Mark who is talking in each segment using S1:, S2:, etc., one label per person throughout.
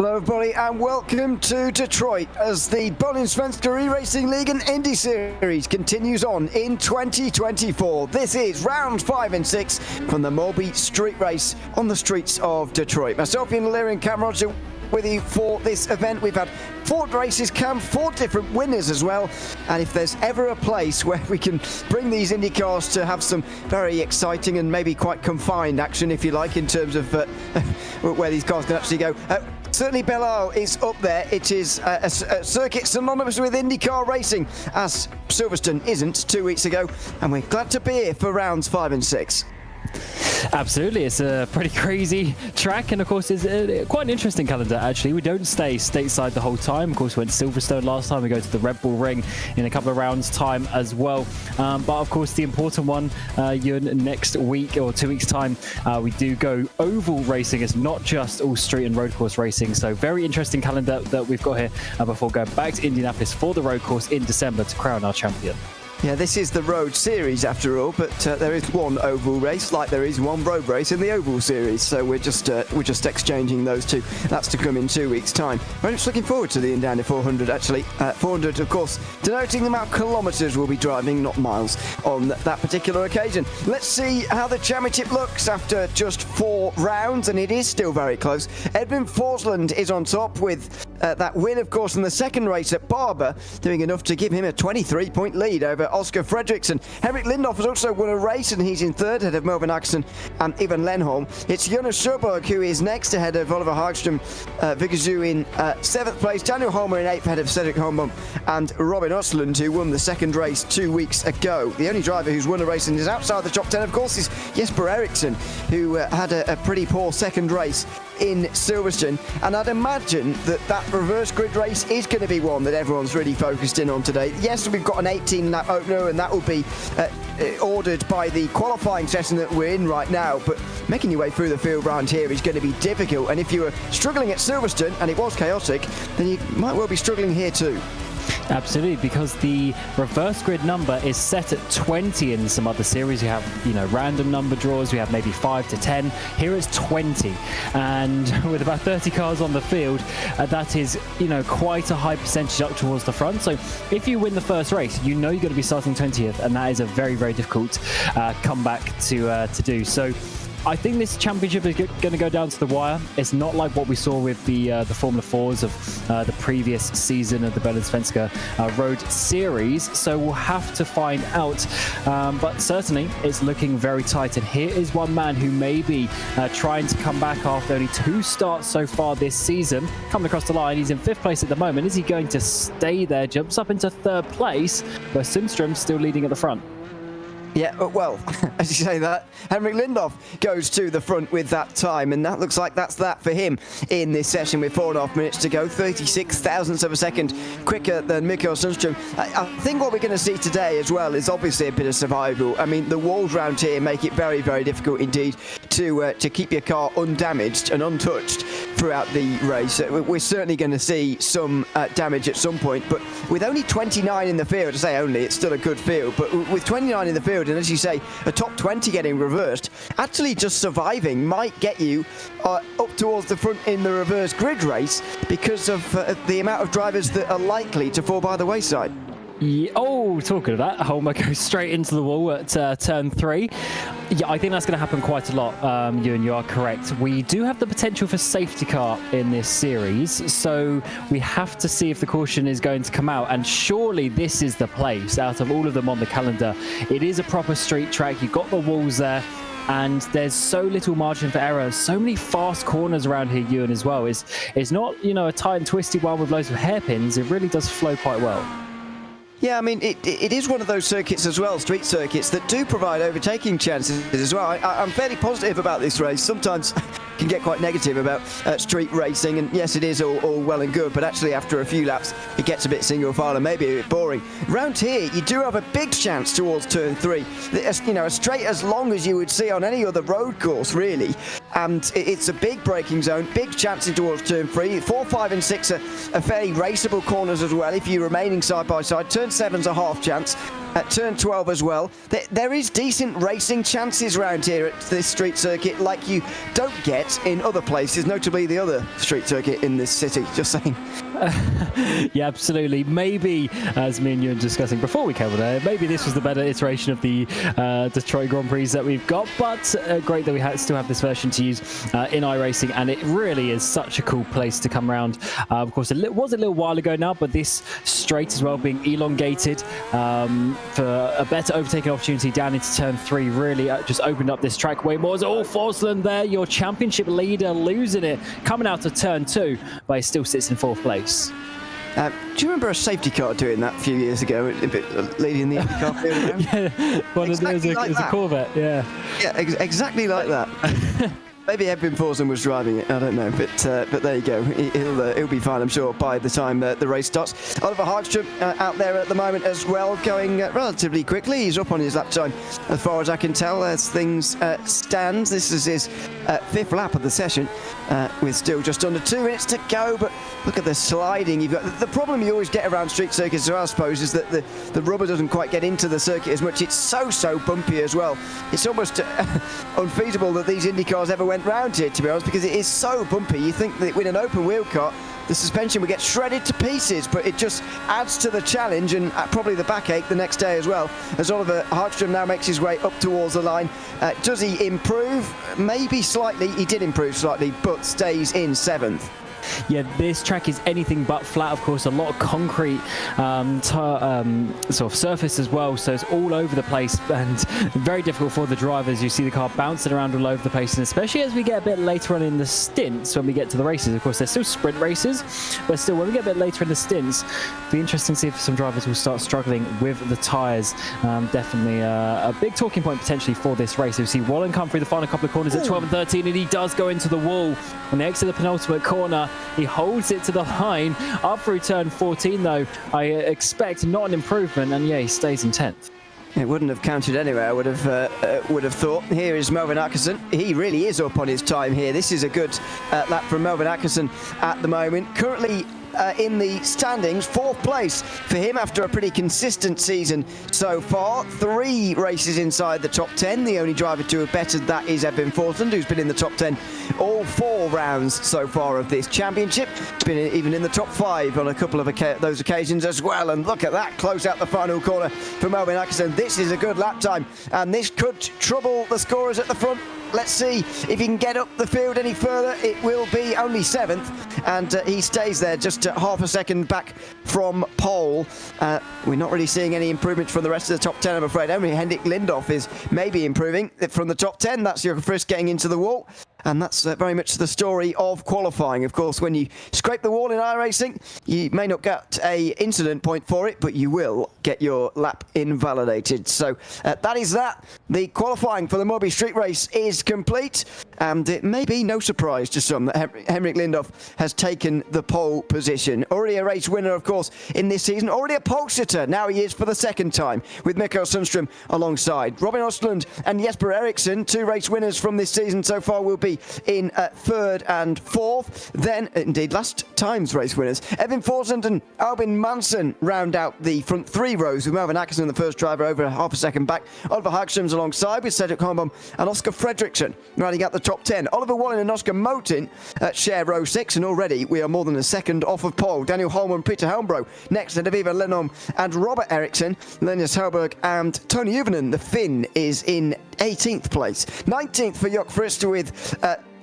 S1: Hello everybody and welcome to Detroit as the Bohlin Svenska Eracingligan Indy Series continues on in 2024. This is round 5 and 6 from the MABI street race on the streets of Detroit. Myself, Ian Leary and Cam Roger with you for this event. We've had 4 races, Cam, 4 different winners as well, and if there's ever a place where we can bring these Indy cars to have some very exciting and maybe quite confined action, if you like, in terms of where these cars can actually go, certainly Belle Isle is up there. It is a circuit synonymous with IndyCar racing, as Silverstone isn't 2 weeks ago, and we're glad to be here for rounds 5 and 6.
S2: Absolutely, it's a pretty crazy track, and of course it's quite an interesting calendar actually. We don't stay stateside the whole time. Of course we went to Silverstone last time, we go to the Red Bull Ring in a couple of rounds time as well, but of course the important one, next week or 2 weeks time, we do go oval racing. It's not just all street and road course racing, so very interesting calendar that we've got here before going back to Indianapolis for the road course in December to crown our champion.
S1: Yeah, this is the road series after all, but there is one oval race, like there is one road race in the oval series. So we're just exchanging those two. That's to come in 2 weeks' time. Very much looking forward to the Indiana 400. Actually, 400, of course, denoting the amount of kilometres we'll be driving, not miles, on that particular occasion. Let's see how the championship looks after just 4 rounds, and it is still very close. Edwin Forsland is on top with that win, of course, in the second race at Barber, doing enough to give him a 23-point lead over Oscar Fredriksson. Henrik Lindhoff has also won a race, and he's in third ahead of Melvin Axson and Ivan Lenholm. It's Jonas Sjöberg who is next ahead of Oliver Hagström, Vigazoo in 7th place, Daniel Holmer in 8th ahead of Cedric Holmbom and Robin Östlund, who won the second race 2 weeks ago. The only driver who's won a race and is outside the top 10, of course, is Jesper Eriksson, who had a pretty poor second race in Silverstone, and I'd imagine that reverse grid race is going to be one that everyone's really focused in on today. Yes, we've got an 18-lap opener, and that will be ordered by the qualifying session that we're in right now, but making your way through the field round here is going to be difficult, and if you were struggling at Silverstone and it was chaotic, then you might well be struggling here too.
S2: Absolutely, because the reverse grid number is set at 20 in some other series. You have, random number draws. We have maybe 5 to 10. Here it's 20, and with about 30 cars on the field, that is, quite a high percentage up towards the front. So if you win the first race, you're going to be starting 20th, and that is a very, very difficult comeback to do. So I think this championship is going to go down to the wire. It's not like what we saw with the Formula 4s of the previous season of the Bohlin Svenska Road Series. So we'll have to find out. But certainly, it's looking very tight. And here is one man who may be trying to come back after only 2 starts so far this season. Coming across the line, he's in 5th place at the moment. Is he going to stay there? Jumps up into 3rd place, where Sundström's still leading at the front.
S1: Yeah, well, as you say that, Henrik Lindhoff goes to the front with that time, and that looks like that's that for him in this session with 4.5 minutes to go, 36 thousandths of a second quicker than Mikael Sundström. I think what we're going to see today as well is obviously a bit of survival. I mean, the walls round here make it very, very difficult indeed to keep your car undamaged and untouched throughout the race. We're certainly going to see some damage at some point, but with only 29 in the field, I say only, it's still a good field, but with 29 in the field, and as you say, a top 20 getting reversed, actually just surviving might get you up towards the front in the reverse grid race because of the amount of drivers that are likely to fall by the wayside.
S2: Yeah, talking of that, Holmer goes straight into the wall at turn 3. Yeah, I think that's going to happen quite a lot, you are correct. We do have the potential for safety car in this series, so we have to see if the caution is going to come out, and surely this is the place out of all of them on the calendar. It is a proper street track, you've got the walls there, and there's so little margin for error, so many fast corners around here, Ewan, as well. It's not, a tight and twisty one with loads of hairpins. It really does flow quite well.
S1: Yeah, I mean, it is one of those circuits as well, street circuits, that do provide overtaking chances as well. I'm fairly positive about this race. Sometimes can get quite negative about street racing, and yes, it is all well and good, but actually after a few laps it gets a bit single file and maybe a bit boring. Round here you do have a big chance towards turn 3, a straight as long as you would see on any other road course really, and it's a big braking zone, big chances towards turn 3. 4, 5 and 6 are fairly raceable corners as well if you're remaining side by side. Turn 7's a half chance. at turn 12 as well. There is decent racing chances around here at this street circuit like you don't get in other places, notably the other street circuit in this city, just saying.
S2: Yeah, absolutely. Maybe, as me and you were discussing before we came on there, maybe this was the better iteration of the Detroit Grand Prix that we've got, but great that we still have this version to use in iRacing, and it really is such a cool place to come around. Of course, it was a little while ago now, but this straight as well being elongated for a better overtaking opportunity down into turn 3 really just opened up this track way more. Oh, Forsland there, your championship leader, losing it, coming out of turn 2, but he still sits in 4th place.
S1: Do you remember a safety car doing that a few years ago, leading the IndyCar field around?
S2: Yeah, well, exactly it was a Corvette, yeah. Yeah,
S1: exactly like that. Maybe Edwin Forsland was driving it, I don't know, but there you go. He'll be fine, I'm sure, by the time the race starts. Oliver Hagström out there at the moment as well, going relatively quickly. He's up on his lap time, as far as I can tell, as things stand. This is his 5th lap of the session, with still just under 2 minutes to go. But look at the sliding. You've got the problem you always get around street circuits, I suppose, is that the rubber doesn't quite get into the circuit as much. It's so bumpy as well. It's almost unfeasible that these Indy cars ever went round here, to be honest, because it is so bumpy. You think that with an open wheel car, the suspension would get shredded to pieces, but it just adds to the challenge and probably the backache the next day as well, as Oliver Hagström now makes his way up towards the line. Does he improve? Maybe slightly. He did improve slightly, but stays in 7th.
S2: Yeah, this track is anything but flat. Of course, a lot of concrete sort of surface as well, so it's all over the place and very difficult for the drivers. You see the car bouncing around all over the place, and especially as we get a bit later on in the stints, when we get to the races. Of course, they're still sprint races, but still, when we get a bit later in the stints, it'll be interesting to see if some drivers will start struggling with the tyres. Definitely a big talking point potentially for this race. We see Bohlin come through the final couple of corners at 12 and 13, and he does go into the wall. When they exit the penultimate corner, he holds it to the line. Up through turn 14, though, I expect not an improvement, and yeah, he stays in 10th.
S1: It wouldn't have counted anyway, I would have thought. Here is Melvin Atkinson. He really is up on his time here. This is a good lap from Melvin Atkinson at the moment. Currently in the standings, 4th place for him after a pretty consistent season so far. 3 races inside the top 10. The only driver to have bettered that is Edwin Forsland, who's been in the top 10 all 4 rounds so far of this championship. He's been even in the top 5 on a couple of those occasions as well. And look at that, close out the final corner for Melvin Atkinson. This is a good lap time, and this could trouble the scorers at the front. Let's see if he can get up the field any further. It will be only 7th, and he stays there just half a second back from pole. We're not really seeing any improvements from the rest of the top 10, I'm afraid. Only Henrik Lindhoff is maybe improving from the top 10. That's your first getting into the wall. And that's very much the story of qualifying. Of course, when you scrape the wall in iRacing, you may not get a incident point for it, but you will get your lap invalidated. So that is that. The qualifying for the MABI Street Race is complete, and it may be no surprise to some that Henrik Lindhoff has taken the pole position. Already a race winner, of course, in this season. Already a pole sitter. Now he is for the 2nd time, with Mikael Sundström alongside. Robin Östlund and Jesper Eriksson, 2 race winners from this season so far, will be in 3rd and 4th. Then, indeed, last time's race winners, Edwin Forsland and Albin Manson round out the front 3 rows, with Melvin Atkinson, the first driver, over half a second back. Oliver Hagström's alongside, with Cedric Hornbaum and Oscar Fredriksson rounding out the top 10. Oliver Bohlin and Oscar Motin share row 6, and already we are more than a second off of pole. Daniel Holm and Peter Helmbro next, and Aviva Lenholm and Robert Eriksson. Linus Helberg and Tony Juvonen, the Finn, is in 18th place. 19th for Jörg Frist, with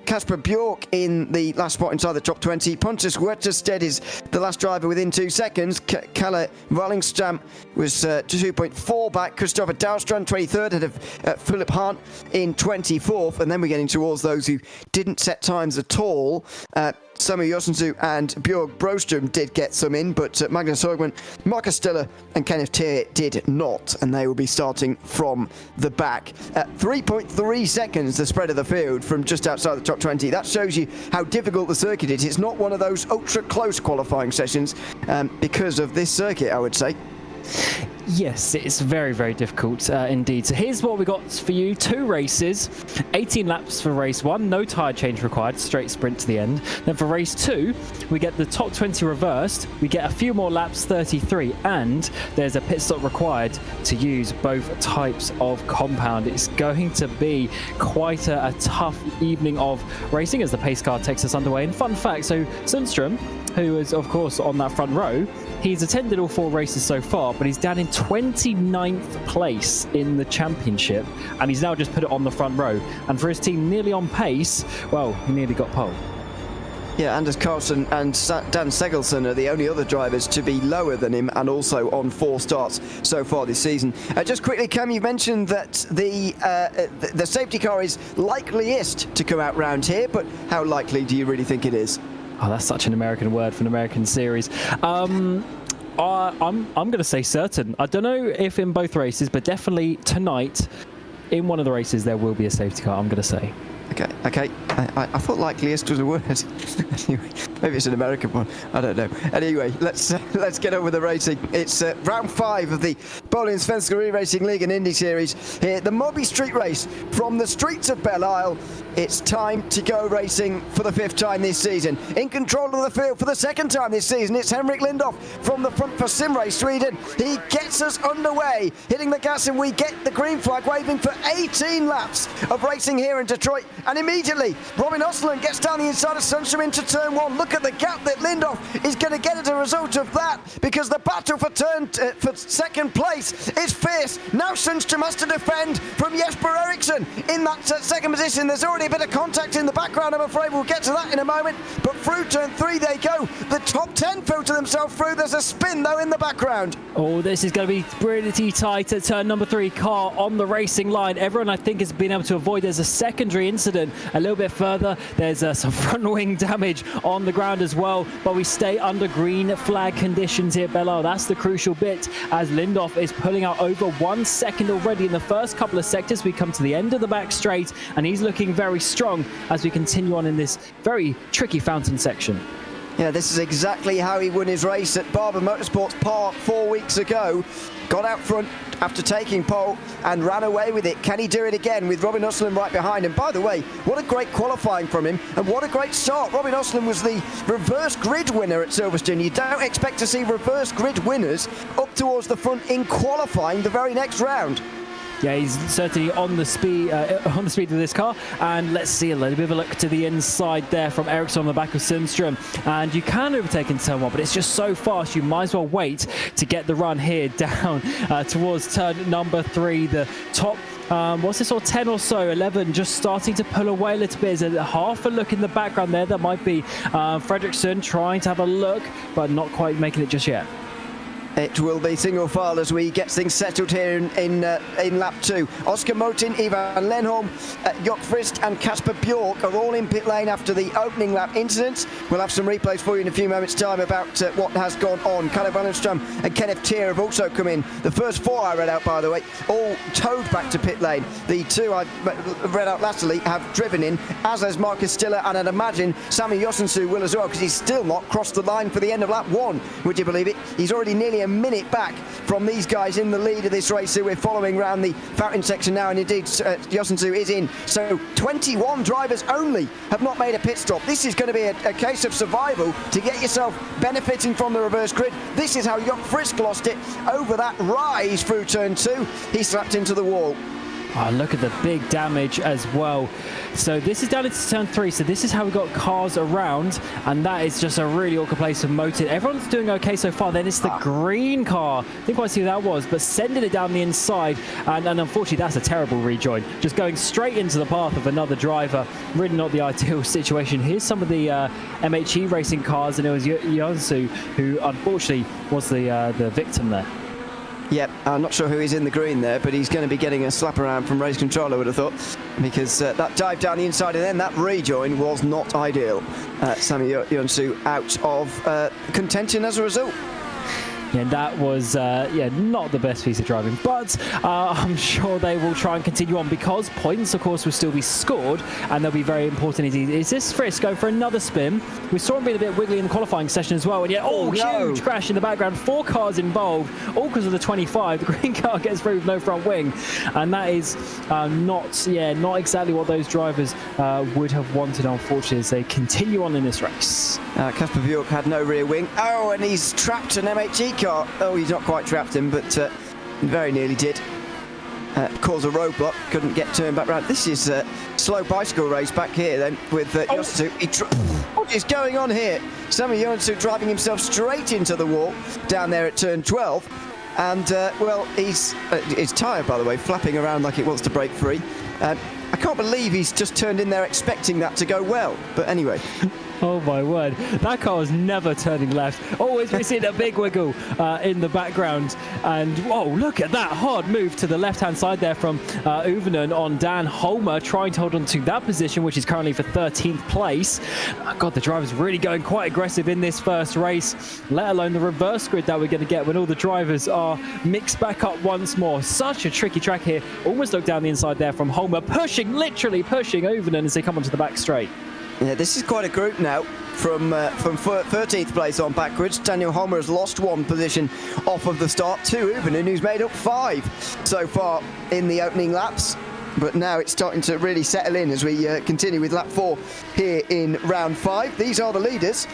S1: Kasper Bjork in the last spot inside the top 20. Pontus Wetterstedt is the last driver within 2 seconds. Kalle Wallingstam was 2.4 back. Christopher Dahlstrand, 23rd, ahead of Philip Hahn in 24th. And then we're getting towards those who didn't set times at all. Samu Josensu and Björg Broström did get some in, but Magnus Högman, Marcus Stiller and Kenneth Thier did not, and they will be starting from the back. 3.3 seconds the spread of the field from just outside the top 20. That shows you how difficult the circuit is. It's not one of those ultra close qualifying sessions because of this circuit, I would say.
S2: Yes, it's very, very difficult indeed. So here's what we got for you. 2 races, 18 laps for race 1, no tyre change required, straight sprint to the end. Then for race 2, we get the top 20 reversed, we get a few more laps, 33, and there's a pit stop required to use both types of compound. It's going to be quite a tough evening of racing as the pace car takes us underway. And fun fact, so Sundström, who is of course on that front row, he's attended all 4 races so far, but he's down in 29th place in the championship, and he's now just put it on the front row. And for his team nearly on pace, well, he nearly got pole.
S1: Yeah, Anders Carlson and Dan Segelson are the only other drivers to be lower than him, and also on 4 starts so far this season. Just quickly, Cam, you mentioned that the safety car is likeliest to come out round here, but how likely do you really think it is?
S2: Oh, that's such an American word for an American series. I'm going to say certain. I don't know if in both races, but definitely tonight, in one of the races, there will be a safety car, I'm going to say.
S1: Okay. I thought likeliest was a word. Anyway, maybe it's an American one. I don't know. Anyway, let's get on with the racing. It's round 5 of the Bohlin Svenska Eracingligan Indy Series. Here, the MABI street race from the streets of Belle Isle. It's time to go racing for the 5th time this season. In control of the field for the 2nd time this season, it's Henrik Lindhoff from the front for Simrace Sweden. He gets us underway, hitting the gas, and we get the green flag waving for 18 laps of racing here in Detroit. And immediately, Robin Osland gets down the inside of Sundström into turn 1. Look at the gap that Lindhoff is going to get as a result of that, because the battle for for 2nd place is fierce. Now Sundström has to defend from Jesper Eriksson in that 2nd position. There's already a bit of contact in the background, I'm afraid. We'll get to that in a moment. But through turn 3 they go. The top 10 filter themselves through. There's a spin, though, in the background.
S2: Oh, this is going to be pretty tight at turn number 3. Car on the racing line. Everyone, I think, has been able to avoid. There's a secondary incident a little bit further. There's some front wing damage on the ground as well. But we stay under green flag conditions here at Belle Isle. That's the crucial bit, as Lindhoff is pulling out over 1 second already in the first couple of sectors. We come to the end of the back straight, and he's looking very strong as we continue on in this very tricky fountain section.
S1: Yeah, this is exactly how he won his race at Barber Motorsports Park 4 weeks ago. Got out front after taking pole and ran away with it. Can he do it again with Robin Osland right behind him? By the way, what a great qualifying from him, and what a great start. Robin Osland was the reverse grid winner at Silverstone. You don't expect to see reverse grid winners up towards the front in qualifying the very next round.
S2: Yeah, he's certainly on the speed of this car. And let's see a little bit of a look to the inside there from Eriksson on the back of Sundström. And you can overtake in turn 1, but it's just so fast, you might as well wait to get the run here down towards turn number 3. The top what's this, or 10 or so, 11, just starting to pull away a little bit. There's a half a look in the background there. That might be Fredriksson trying to have a look, but not quite making it just yet.
S1: It will be single file as we get things settled here in lap 2. Oscar Motin, Ivan Lenholm, Jörg Frist and Kasper Bjork are all in pit lane after the opening lap incidents. We'll have some replays for you in a few moments' time about what has gone on. Kalle Wallenström and Kenneth Thier have also come in. The first 4 I read out, by the way, all towed back to pit lane. The 2 I read out latterly have driven in, as has Marcus Stiller, and I'd imagine Sami Joensuu will as well, because he's still not crossed the line for the end of lap 1. Would you believe it? He's already nearly a minute back from these guys in the lead of this race who we're following around the fountain section now, and indeed Joensuu is in. So 21 drivers only have not made a pit stop. This is going to be a case of survival to get yourself benefiting from the reverse grid. This is how Jörg Frisk lost it over that rise through turn 2. He slapped into the wall.
S2: Oh, look at the big damage as well. So this is down into turn 3. So this is how we got cars around, and that is just a really awkward place for Motin. Everyone's doing okay so far. Then it's the green car. Didn't quite see who that was, but sending it down the inside, and unfortunately that's a terrible rejoin. Just going straight into the path of another driver. Really not the ideal situation. Here's some of the MHE racing cars, and it was Joensuu who unfortunately was the victim there.
S1: Yep, I'm not sure who is in the green there, but he's going to be getting a slap around from race control, I would have thought, because that dive down the inside and then that rejoin was not ideal. Sami Joensuu out of contention as a result.
S2: Yeah, that was not the best piece of driving, but I'm sure they will try and continue on because points, of course, will still be scored, and they'll be very important indeed. Is this Frisk going for another spin? We saw him being a bit wiggly in the qualifying session as well, and yet, huge crash in the background. 4 cars involved, all because of the 25. The green car gets through with no front wing, and that is not exactly what those drivers would have wanted, unfortunately, as they continue on in this race.
S1: Casper Bjork had no rear wing. Oh, and he's trapped an MHE car. Oh, he's not quite trapped him, but very nearly did. Caused a roadblock, couldn't get turned back round. This is a slow bicycle race back here then with Yosu. What is going on here? Sami Yosu driving himself straight into the wall down there at turn 12. And, well, he's his tyre, by the way, flapping around like it wants to break free. I can't believe he's just turned in there expecting that to go well. But anyway.
S2: Oh my word, that car was never turning left. Always we see a big wiggle in the background. And whoa, look at that hard move to the left-hand side there from Uvenen on Dan Holmer, trying to hold on to that position, which is currently for 13th place. God, the driver's really going quite aggressive in this first race, let alone the reverse grid that we're going to get when all the drivers are mixed back up once more. Such a tricky track here. Almost look down the inside there from Holmer, literally pushing Uvenen as they come onto the back straight.
S1: Yeah, this is quite a group now from 13th place on backwards. Daniel Holmer has lost 1 position off of the start to Uvenen, who's made up 5 so far in the opening laps. But now it's starting to really settle in as we continue with lap 4 here in round 5. These are the leaders.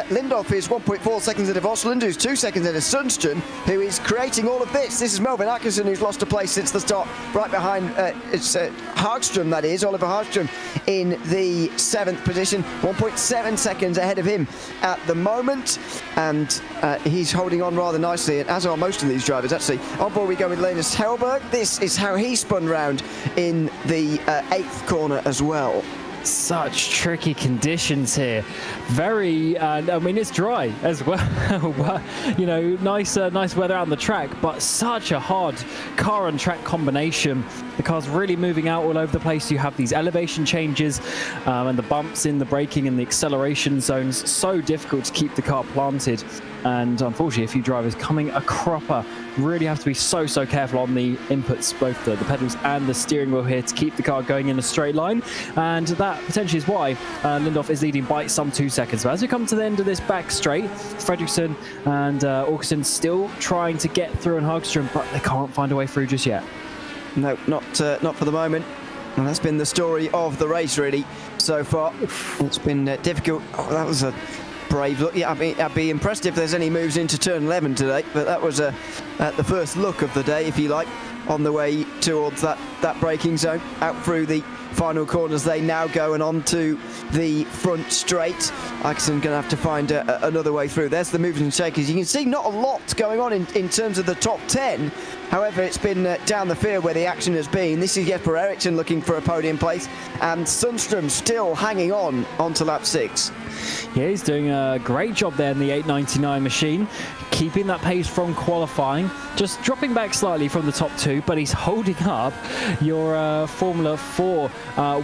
S1: Lindhoff is 1.4 seconds ahead of Osland, who's 2 seconds ahead of Sundström, who is creating all of this. This is Melvin Atkinson, who's lost a place since the start, right behind Hagström, that is, Oliver Hagström, in the 7th position, 1.7 seconds ahead of him at the moment. And he's holding on rather nicely, and as are most of these drivers, actually. On board we go with Linus Hellberg. This is how he spun round in the 8th corner as well.
S2: Such tricky conditions here. Very, I mean, it's dry as well. But, you know, nice weather out on the track, but such a hard car and track combination. The car's really moving out all over the place. You have these elevation changes and the bumps in the braking and the acceleration zones. So difficult to keep the car planted. And unfortunately, a few drivers coming a cropper. Really have to be so careful on the inputs, both the pedals and the steering wheel here, to keep the car going in a straight line. And that potentially is why Lindhoff is leading by some 2 seconds. But as we come to the end of this back straight, Fredriksson and Åkesson still trying to get through on Hagström, but they can't find a way through just yet. No, not for the moment. And that's been the story of the race, really, so far. It's been difficult. Oh, that was a brave look. Yeah, I'd be impressed if there's any moves into turn 11 today, but that was the first look of the day, if you like, on the way towards that braking zone. Out through the final corners they now go, and onto the front straight. Atkinson going to have to find another way through. There's the movers and shakers. You can see not a lot going on in terms of the top 10. However, it's been down the field where the action has been. This is Jesper Eriksson looking for a podium place, and Sundström still hanging on onto lap 6. Yeah, he's doing a great job there in the 899 machine, keeping that pace from qualifying, just dropping back slightly from the top 2, but he's holding up your Formula 4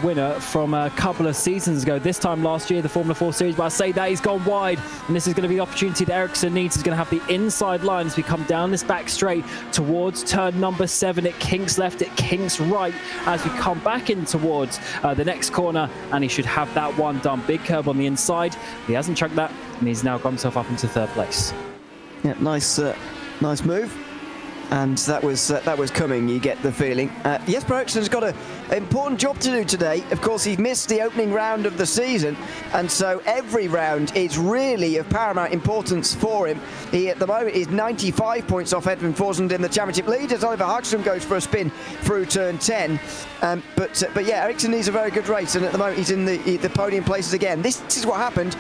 S2: winner from a couple of seasons ago. This time last year, the Formula 4 series, but I say that he's gone wide, and this is going to be the opportunity that Eriksson needs. He's going to have the inside line as we come down this back straight towards turn number 7. It kinks left, it kinks right as we come back in towards the next corner, and he should have that one done. Big curb on the inside. He hasn't chucked that, and he's now got himself up into 3rd place. Yeah, nice move. And that was coming, you get the feeling. Jesper Eriksson's got an important job to do today. Of course, he missed the opening round of the season, and so every round is really of paramount importance for him. He, at the moment, is 95 points off Edvin Forsund in the championship lead as Oliver Hagström goes for a spin through turn 10. But yeah, Eriksson needs a very good race, and at the moment he's in the podium places again. This is what happened.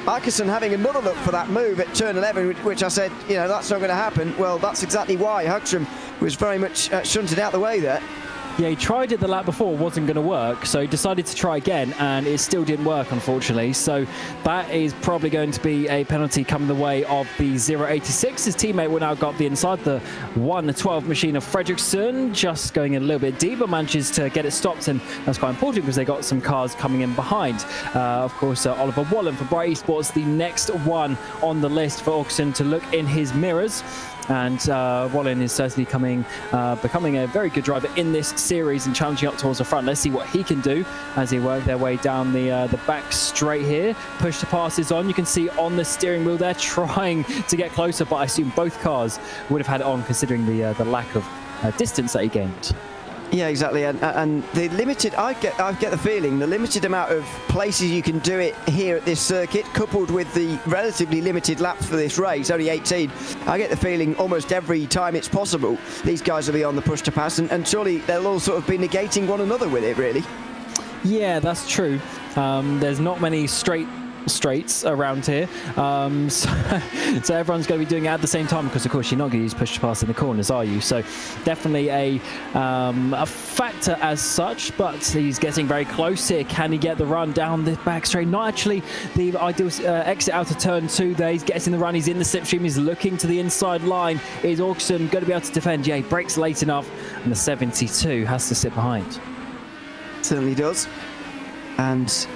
S2: Atkinson having another look for that move at turn 11, which I said, you know, that's not going to happen. Well, that's exactly why Hagström was very much shunted out the way there. Yeah, he tried it the lap before, wasn't going to work, so he decided to try again, and it still didn't work, unfortunately. So that is probably going to be a penalty coming the way of the 086. His teammate will now got the inside, the 112 machine of Fredriksson, just going a little bit deeper, manages to get it stopped, and that's quite important because they got some cars coming in behind. Of course, Oliver Bohlin for Bright Esports, the next one on the list for Åkesson to look in his mirrors. And Bohlin is certainly becoming a very good driver in this series and challenging up towards the front. Let's see what he can do as they work their way down the back straight here. Push to pass is on. You can see on the steering wheel there trying to get closer, but I assume both cars would have had it on considering the lack of distance that he gained.
S1: Yeah, exactly, and the limited, I get the feeling, the limited amount of places you can do it here at this circuit, coupled with the relatively limited laps for this race, only 18, I get the feeling almost every time it's possible, these guys will be on the push to pass, and surely they'll all sort of be negating one another with it, really.
S2: Yeah, that's true. There's not many straights around here, so everyone's going to be doing it at the same time because of course you're not going to use push to pass in the corners, are you? So definitely a factor as such, but he's getting very close here. Can he get the run down the back straight? Not actually the ideal exit out of turn 2 there. He's getting the run, he's in the slipstream, he's looking to the inside line. Is Åkesson going to be able to defend? Yeah, he breaks late enough, and the 72 has to sit behind.
S1: Certainly does. And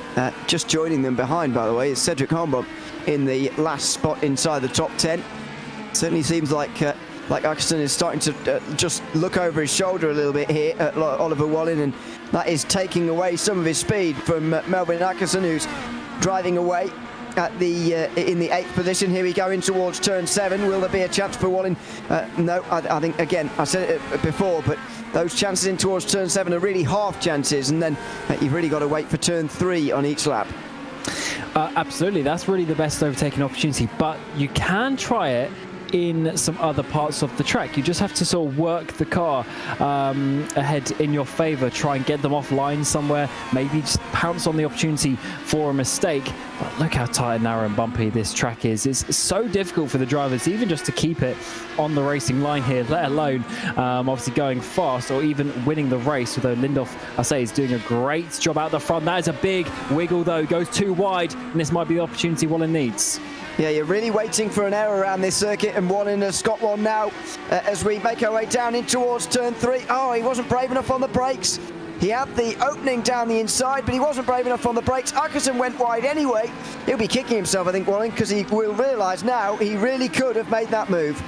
S1: just joining them behind, by the way, is Cedric Holmbom in the last spot inside the top 10. Certainly seems like Åkesson is starting to just look over his shoulder a little bit here at Oliver Bohlin, and that is taking away some of his speed from Melvin Åkesson, who's driving away at the in the 8th position. Here we go in towards turn 7. Will there be a chance for Bohlin? No, I think, again, I said it before, but those chances in towards turn 7 are really half chances, and then you've really got to wait for turn 3 on each lap.
S2: Absolutely, that's really the best overtaking opportunity, but you can try it in some other parts of the track. You just have to sort of work the car ahead in your favor, try and get them offline somewhere, maybe just pounce on the opportunity for a mistake. But look how tight and narrow and bumpy this track is. It's so difficult for the drivers even just to keep it on the racing line here, let alone obviously going fast or even winning the race, although Lindhoff, I say, is doing a great job out the front. That is a big wiggle though, goes too wide, and this might be the opportunity Bohlin needs.
S1: Yeah, you're really waiting for an error around this circuit, and Bohlin has got one now as we make our way down in towards turn 3. Oh, he wasn't brave enough on the brakes. He had the opening down the inside, but he wasn't brave enough on the brakes. Åkesson went wide anyway. He'll be kicking himself, I think, Bohlin, because he will realise now he really could have made that move.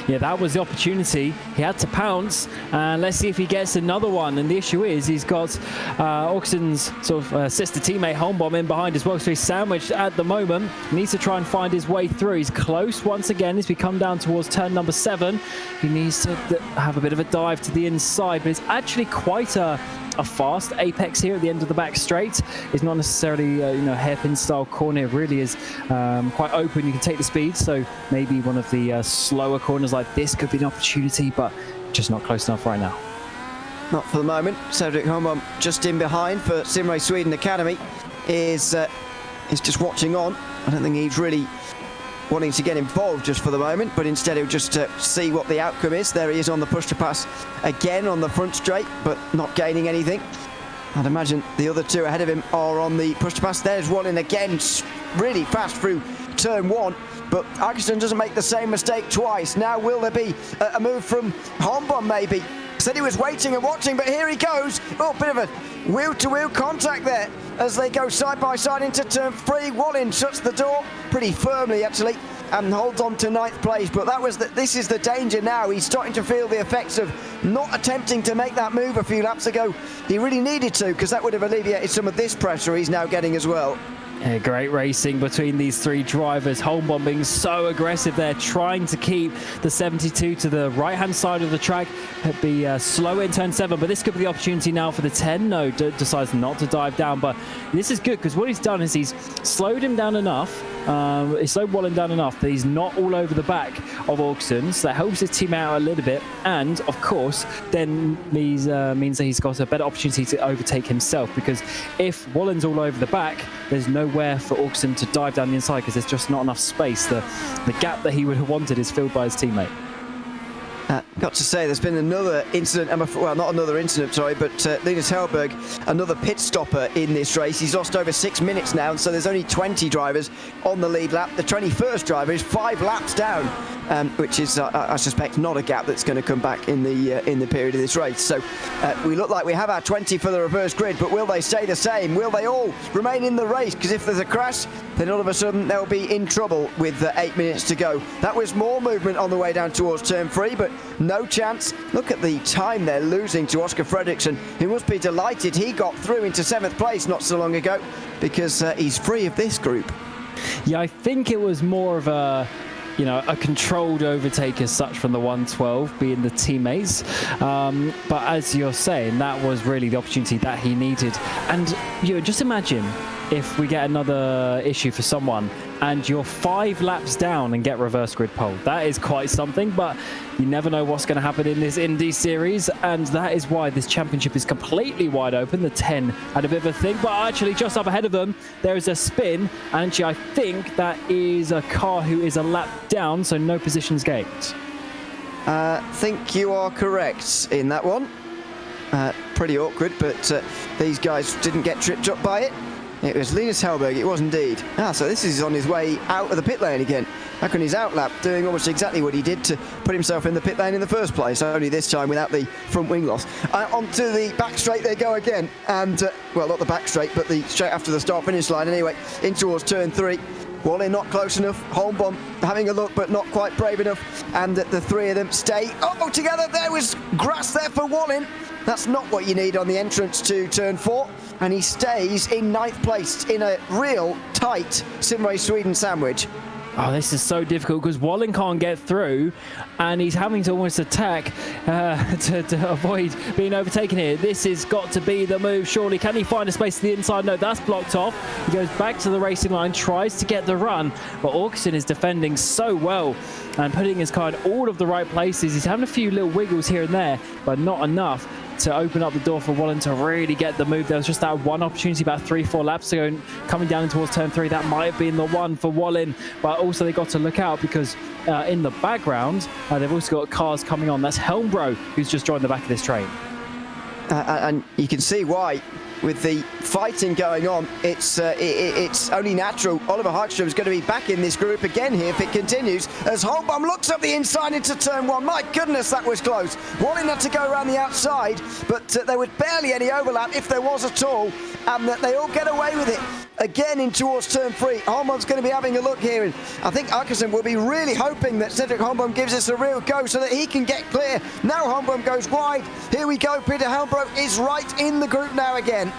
S2: Yeah, that was the opportunity. He had to pounce, and let's see if he gets another one. And the issue is he's got Åkesson's sort of sister teammate Holmbom in behind as well, so he's sandwiched at the moment. He needs to try and find his way through. He's close once again as we come down towards turn number 7. He needs to have a bit of a dive to the inside, but it's actually quite a fast apex here at the end of the back straight. It's not necessarily hairpin style corner. It really is quite open. You can take the speed, so maybe one of the slower corners like this could be an opportunity, but just not close enough right now.
S1: Not for the moment. Cedric Holmbom just in behind for Simray Sweden Academy is just watching on. I don't think he's really wanting to get involved just for the moment, but instead he'll just see what the outcome is. There he is on the push to pass again on the front straight, but not gaining anything. I'd imagine the other two ahead of him are on the push to pass. There's Bohlin again, really fast through turn 1, but Åkesson doesn't make the same mistake twice. Now will there be a move from Holmbom maybe? Said he was waiting and watching, but here he goes. Oh, bit of a wheel-to-wheel contact there as they go side by side into turn 3. Bohlin shuts the door pretty firmly actually and holds on to 9th place, but this is the danger now. He's starting to feel the effects of not attempting to make that move a few laps ago. He really needed to, because that would have alleviated some of this pressure he's now getting as well.
S2: Yeah, great racing between these three drivers. Holmbom being so aggressive there, trying to keep the 72 to the right-hand side of the track. It'd be slow in turn 7, but this could be the opportunity now for the 10. No, decides not to dive down, but this is good because what he's done is he's slowed him down enough. He slowed Bohlin down enough that he's not all over the back of Åkesson, so that helps his team out a little bit, and of course then means that he's got a better opportunity to overtake himself, because if Bohlin's all over the back, there's nowhere for Åkesson to dive down the inside because there's just not enough space. The gap that he would have wanted is filled by his teammate.
S1: Got to say, there's been another incident, well, not another incident, sorry, but Linus Hellberg, another pit stopper in this race. He's lost over 6 minutes now, so there's only 20 drivers on the lead lap. The 21st driver is 5 laps down, which is, I suspect, not a gap that's going to come back in the period of this race. So we look like we have our 20 for the reverse grid, but will they stay the same? Will they all remain in the race? Because if there's a crash, then all of a sudden they'll be in trouble with 8 minutes to go. That was more movement on the way down towards turn 3, but no chance. Look at the time they're losing to Oscar Fredriksson, who must be delighted he got through into 7th place not so long ago, because he's free of this group.
S2: Yeah, I think it was more of a controlled overtake as such from the 112 being the teammates. But as you're saying, that was really the opportunity that he needed. And just imagine if we get another issue for someone and you're 5 laps down and get reverse grid pole. That is quite something, but you never know what's going to happen in this Indy series, and that is why this championship is completely wide open. The 10 had a bit of a thing, but actually just up ahead of them, there is a spin, and actually I think that is a car who is a lap down, so no positions gained.
S1: Think you are correct in that one. Pretty awkward, but these guys didn't get tripped up by it. It was Linus Hellberg, it was indeed. So this is on his way out of the pit lane again. Back on his outlap, doing almost exactly what he did to put himself in the pit lane in the first place, only this time without the front wing loss. Onto the back straight they go again, and, well, not the back straight, but the straight after the start-finish line anyway, in towards turn 3. Bohlin not close enough, Holmbaum having a look but not quite brave enough, and the 3 of them stay together. There was grass there for Bohlin. That's not what you need on the entrance to turn 4, and he stays in 9th place in a real tight Simrace Sweden sandwich.
S2: Oh, this is so difficult because Bohlin can't get through and he's having to almost attack to avoid being overtaken here. This has got to be the move, surely. Can he find a space to the inside? No, that's blocked off. He goes back to the racing line, tries to get the run, but Åkesson is defending so well and putting his car in all of the right places. He's having a few little wiggles here and there, but not enough to open up the door for Bohlin to really get the move. There was just that one opportunity about 3-4 laps ago, coming down towards turn 3. That might have been the one for Bohlin, but also they got to look out because in the background they've also got cars coming on. That's Helmbro who's just joined the back of this train.
S1: And you can see why. With the fighting going on, it's only natural. Oliver Hagström is going to be back in this group again here if it continues, as Holmbaum looks up the inside into turn 1. My goodness, that was close. Bohlin had to go around the outside, but there was barely any overlap, if there was at all, and that they all get away with it. Again in towards turn 3. Holmbaum's going to be having a look here, and I think Åkesson will be really hoping that Cedric Holmbaum gives us a real go so that he can get clear. Now Holmbaum goes wide. Here we go. Peter Helmbro is right in the group now again.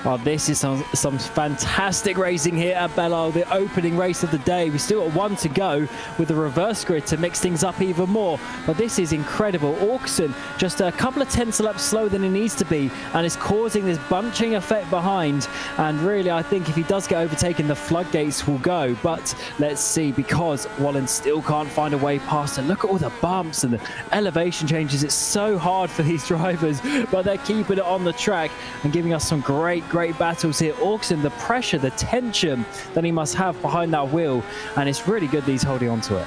S2: Well, this is some fantastic racing here at Belle Isle, the opening race of the day. We still got 1 to go with the reverse grid to mix things up even more. But this is incredible. Åkesson just a couple of tenths of laps slower than he needs to be, and is causing this bunching effect behind. And really, I think if he does get overtaken, the floodgates will go. But let's see, because Bohlin still can't find a way past it. Look at all the bumps and the elevation changes. It's so hard for these drivers, but they're keeping it on the track and giving us some great battles here. Åkesson, the pressure, the tension that he must have behind that wheel, and it's really good that he's holding on to it.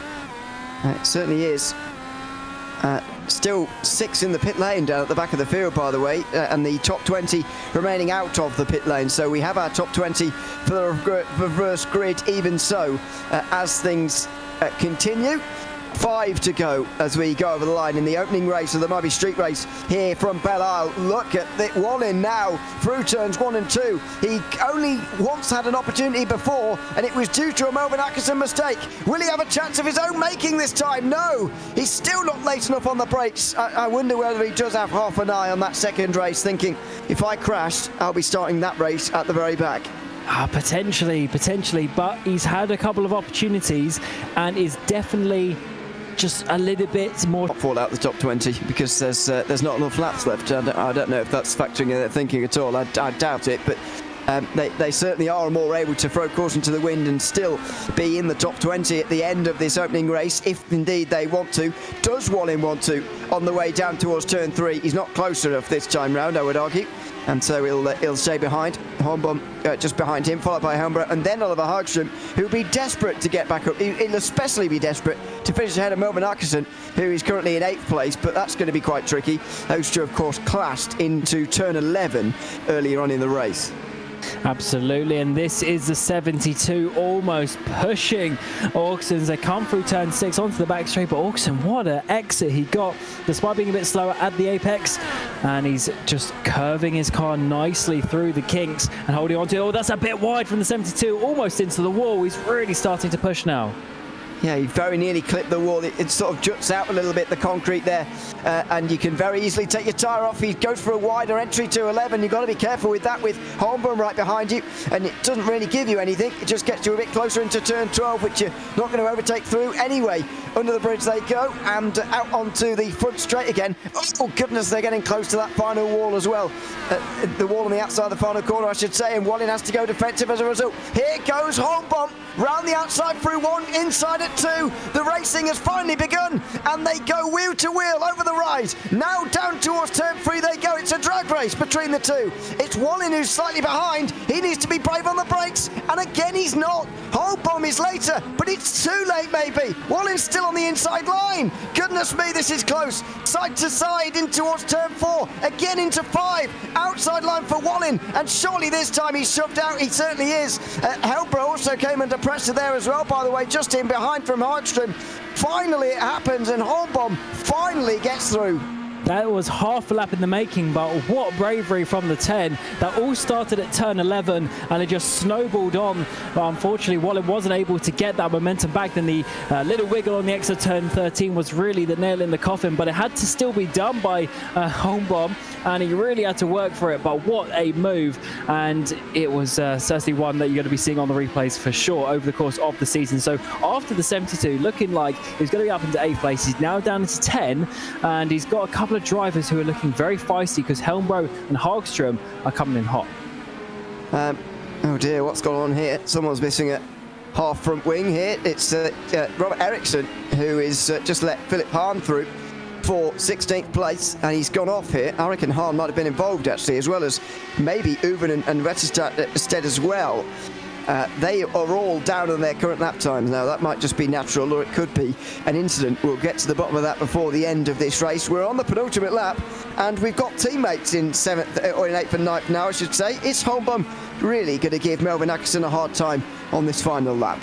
S1: It certainly is. Still 6 in the pit lane down at the back of the field, by the way, and the top 20 remaining out of the pit lane. So we have our top 20 for the reverse grid even so as things continue. 5 to go as we go over the line in the opening race of the MABI Street Race here from Belle Isle. Look at Bohlin now through turns 1 and 2. He only once had an opportunity before, and it was due to a Melvin Åkesson mistake. Will he have a chance of his own making this time? No, he's still not late enough on the brakes. I wonder whether he does have half an eye on that second race, thinking, if I crashed, I'll be starting that race at the very back.
S2: Potentially, but he's had a couple of opportunities and is definitely just a little bit more.
S1: Fall out the top 20 because there's not enough laps left. I don't know if that's factoring in their thinking at all. I doubt it, but they certainly are more able to throw caution to the wind and still be in the top 20 at the end of this opening race, if indeed they want to. Does Bohlin want to on the way down towards turn 3? He's not close enough this time round, I would argue. And so he'll stay behind. Hornbaum just behind him, followed by Helmborough, and then Oliver Hagström, who'll be desperate to get back up. He'll especially be desperate to finish ahead of Melvin Atkinson, who is currently in 8th place, but that's going to be quite tricky. Those two, of course, clashed into turn 11 earlier on in the race.
S2: Absolutely, and this is the 72 almost pushing Auxon's. They come through turn 6 onto the back straight, but Auxon, what an exit he got, despite being a bit slower at the apex, and he's just curving his car nicely through the kinks and holding on to it. Oh, that's a bit wide from the 72, almost into the wall. He's really starting to push now.
S1: Yeah, he very nearly clipped the wall. It sort of juts out a little bit, the concrete there, and you can very easily take your tyre off. He goes for a wider entry to 11. You've got to be careful with that, with Hornbaum right behind you, and it doesn't really give you anything. It just gets you a bit closer into turn 12, which you're not going to overtake through anyway. Under the bridge they go, and out onto the front straight again. Oh goodness, they're getting close to that final wall as well. The wall on the outside of the final corner, I should say, and Bohlin has to go defensive as a result. Here goes Hornbaum, round the outside through 1, inside at 2. The racing has finally begun, and they go wheel to wheel over the rise. Now down towards turn 3 they go. It's a drag race between the two. It's Bohlin who's slightly behind. He needs to be brave on the brakes, and again he's not. Hornbaum is later, but it's too late maybe. Bohlin's still on the inside line. Goodness me, this is close. Side to side in towards turn 4, again into 5. Outside line for Bohlin, and surely this time he's shoved out. He certainly is. Helmborough also came under pressure there as well, by the way, just in behind from Hagström. Finally it happens, and Hornbaum finally gets through.
S2: That was half a lap in the making, but what bravery from the 10. That all started at turn 11 and it just snowballed on. But unfortunately, Bohlin wasn't able to get that momentum back. Then the little wiggle on the exit turn 13 was really the nail in the coffin, but it had to still be done by Hornbaum, and he really had to work for it. But what a move, and it was certainly one that you're going to be seeing on the replays for sure over the course of the season. So after the 72, looking like he's going to be up into 8th place, he's now down into 10, and he's got a couple of drivers who are looking very feisty because Helmborough and Hagström are coming in hot.
S1: Oh dear, what's going on here? Someone's missing a half front wing here. It's Robert Ericsson, who is just let Philip Hahn through for 16th place, and he's gone off here. I reckon Hahn might have been involved actually, as well as maybe Uven and Retterstedt as well. They are all down on their current lap times now. That might just be natural, or it could be an incident. We'll get to the bottom of that before the end of this race. We're on the penultimate lap, and we've got teammates in 7th or in 8th and 9th now, I should say. Is Hornbaum really going to give Melvin Atkinson a hard time on this final lap?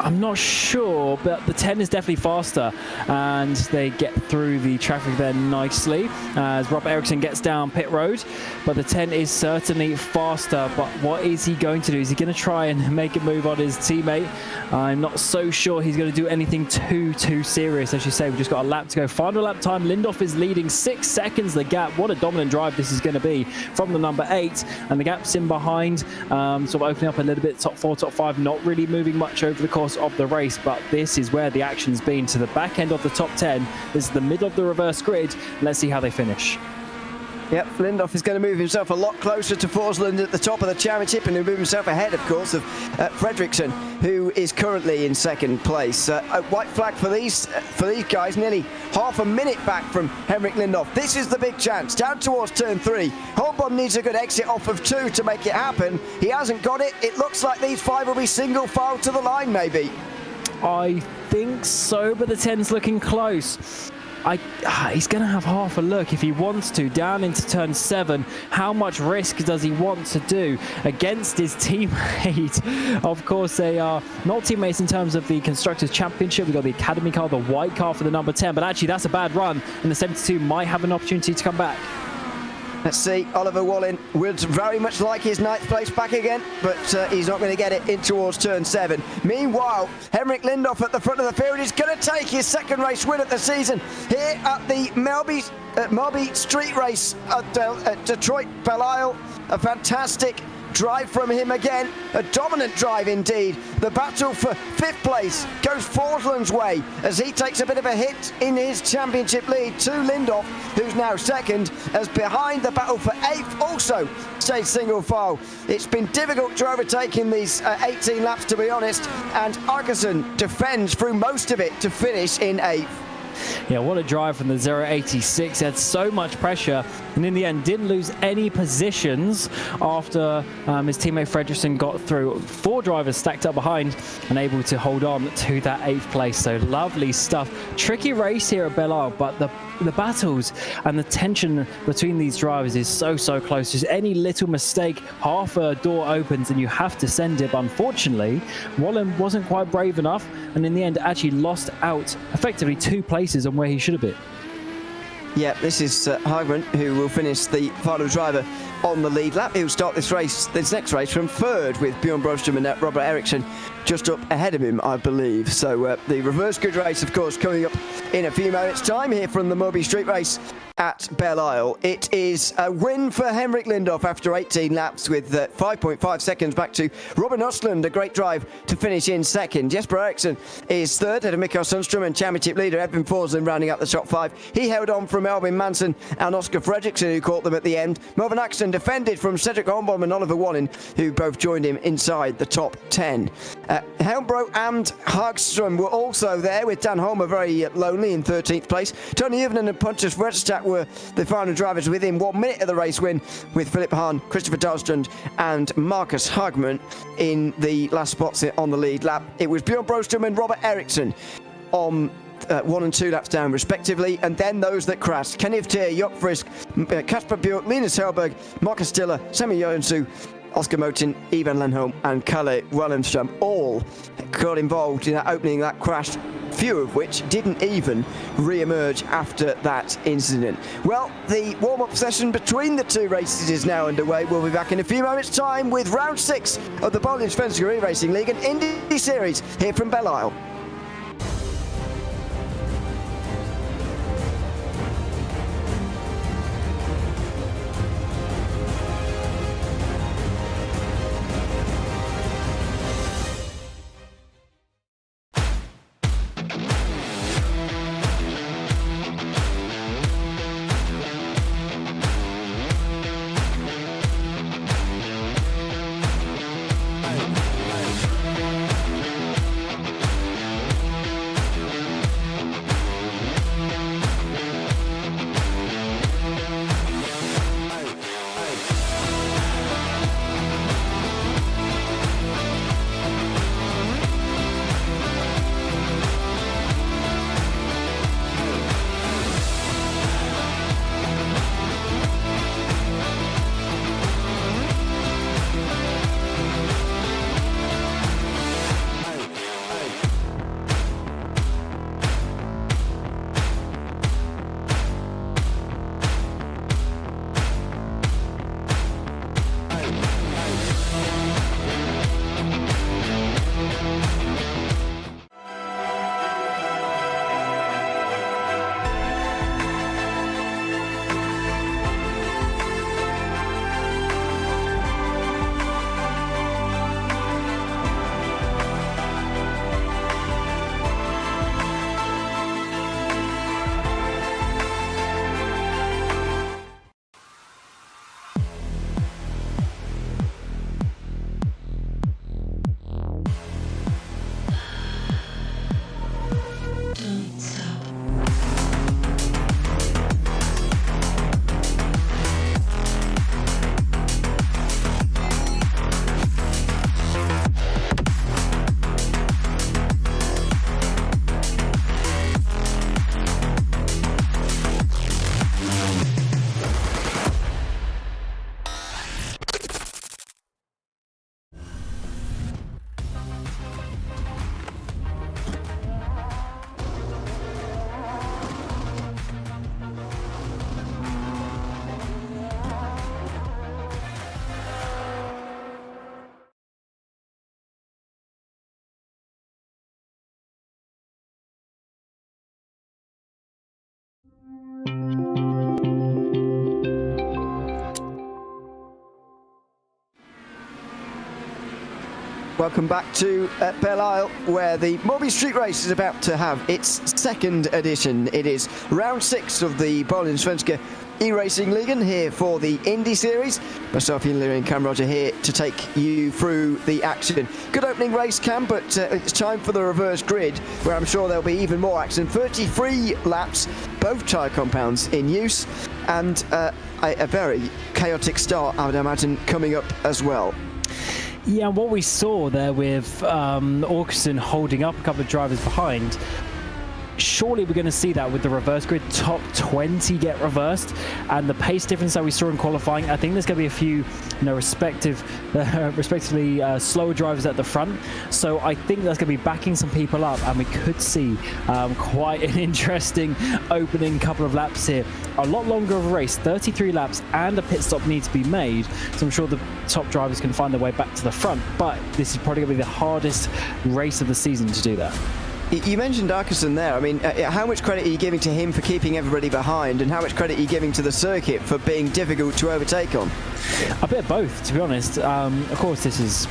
S2: I'm not sure, but the 10 is definitely faster, and they get through the traffic there nicely as Rob Ericsson gets down pit road. But the 10 is certainly faster. But what is he going to do? Is he going to try and make a move on his teammate? I'm not so sure he's going to do anything too serious. As you say, we've just got a lap to go. Final lap time. Lindhoff is leading 6 seconds the gap. What a dominant drive this is going to be from the number 8, and the gap's in behind, sort of opening up a little bit. Top 4, top 5, not really moving much over the course of the race, but this is where the action's been, to the back end of the top 10. This is the middle of the reverse grid. Let's see how they finish.
S1: Yep, Lindhoff is going to move himself a lot closer to Forsland at the top of the championship, and he'll move himself ahead, of course, of Fredriksson, who is currently in 2nd place. A white flag for these guys, nearly half a minute back from Henrik Lindhoff. This is the big chance, down towards turn 3. Hornbaum needs a good exit off of 2 to make it happen. He hasn't got it. It looks like these 5 will be single file to the line, maybe.
S2: I think so, but the 10's looking close. He's going to have half a look if he wants to, down into turn 7. How much risk does he want to do against his teammate? Of course, they are not teammates in terms of the Constructors' Championship. We've got the Academy car, the white car for the number 10, but actually that's a bad run, and the 72 might have an opportunity to come back.
S1: Let's see, Oliver Bohlin would very much like his 9th place back again, but he's not going to get it in towards turn 7. Meanwhile, Henrik Lindhoff at the front of the field is going to take his 2nd race win of the season here at the MABI street race at Detroit Belle Isle. A fantastic drive from him again, a dominant drive indeed. The battle for 5th place goes Forsland's way as he takes a bit of a hit in his championship lead to Lindhoff, who's now 2nd, as behind the battle for 8th also stays single file. It's been difficult to overtake in these 18 laps, to be honest, and Arkeson defends through most of it to finish in 8th.
S2: Yeah, what a drive from the 086. Had so much pressure, and in the end didn't lose any positions after his teammate Fredriksson got through. 4 drivers stacked up behind and able to hold on to that 8th place. So lovely stuff. Tricky race here at Belle Isle, but the battles and the tension between these drivers is so close. Just any little mistake, half a door opens and you have to send it. But unfortunately, Bohlin wasn't quite brave enough, and in the end actually lost out effectively 2 places on where he should have been.
S1: Yeah, this is Hagman, who will finish the final driver on the lead lap. He'll start this next race from 3rd, with Bjorn Broström and Robert Eriksson just up ahead of him, I believe. So the reverse grid race, of course, coming up in a few moments' time here from the MABI Street Race at Belle Isle. It is a win for Henrik Lindorff after 18 laps, with 5.5 seconds back to Robin Östlund. A great drive to finish in 2nd. Jesper Eriksson is 3rd, ahead of Mikael Sundström, and championship leader Edvin Forsling rounding out the top 5. He held on from Albin Manson and Oscar Fredriksson, who caught them at the end. Melvin Axton defended from Cedric Holmbohm and Oliver Wallin, who both joined him inside the top 10. Helmbro and Hagström were also there, with Dan Holmer very lonely in 13th place. Tony Ivinen and Pontus Retstak were the final drivers within 1 minute of the race win, with Philip Hahn, Christopher Dahlstrand and Marcus Hagman in the last spots on the lead lap. It was Bjorn Broström and Robert Eriksson on 1 and 2 laps down respectively, and then those that crashed: Kenny Vtier, Jock Frisk, Kasper Björk, Linus Hellberg, Marcus Stiller, Sami Jönsson, Oscar Motin, Ivan Lenholm and Kalle Wallenström all got involved in that opening lap crash, few of which didn't even re-emerge after that incident. Well, the warm-up session between the 2 races is now underway. We'll be back in a few moments' time with round 6 of the Bohlin Svenska Eracingligan Indy Series here from Belle Isle. Welcome back to Belle Isle, where the MABI Street Race is about to have its 2nd edition. It is round 6 of the Bohlin Svenska Eracingligan here for the Indy series. Myself, Ian Leary and Cam Roger here to take you through the action. Good opening race, Cam, but it's time for the reverse grid, where I'm sure there'll be even more action. 33 laps, both tyre compounds in use, and a very chaotic start, I would imagine, coming up as well.
S2: Yeah, what we saw there with Augusten holding up a couple of drivers behind, surely we're going to see that with the reverse grid. Top 20 get reversed, and the pace difference that we saw in qualifying, I think there's going to be a few, respectively slower drivers at the front. So I think that's going to be backing some people up, and we could see quite an interesting opening couple of laps here. A lot longer of a race, 33 laps, and a pit stop needs to be made. So I'm sure the top drivers can find their way back to the front, but this is probably going to be the hardest race of the season to do that.
S1: You mentioned Augusten there. I mean, how much credit are you giving to him for keeping everybody behind, and how much credit are you giving to the circuit for being difficult to overtake on?
S2: A bit of both, to be honest. Of course, this is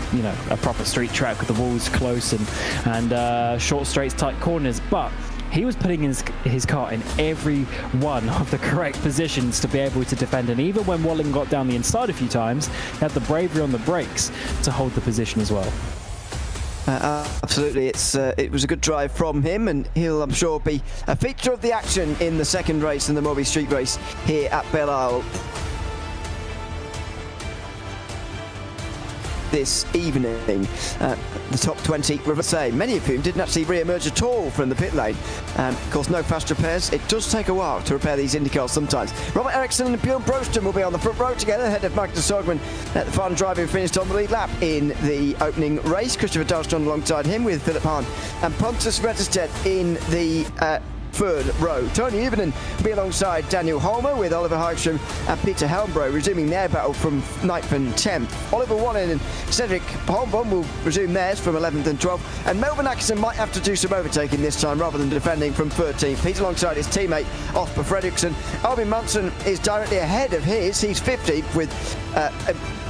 S2: a proper street track with the walls close and short straights, tight corners, but he was putting his car in every one of the correct positions to be able to defend, and even when Bohlin got down the inside a few times, he had the bravery on the brakes to hold the position as well.
S1: Absolutely, it was a good drive from him, and he'll, I'm sure, be a feature of the action in the second race in the MABI street race here at Belle Isle this evening. The top 20, many of whom didn't actually re-emerge at all from the pit lane. Of course, no fast repairs. It does take a while to repair these Indy cars sometimes. Robert Ericsson and Bjorn Brosten will be on the front row together, ahead of Magnus Sogman at the final driver who finished on the lead lap in the opening race. Christopher Dahlstrom alongside him with Philip Hahn and Pontus Wetterstedt in the third row. Tony Ivinen will be alongside Daniel Holmer, with Oliver Hagström and Peter Helmbro resuming their battle from 9th and 10th. Oliver Bohlin and Cedric Holmbom will resume theirs from 11th and 12th, and Melvin Atkinson might have to do some overtaking this time rather than defending from 13th. He's alongside his teammate Oscar Fredriksson. Albin Munson is directly ahead of his. He's 50th with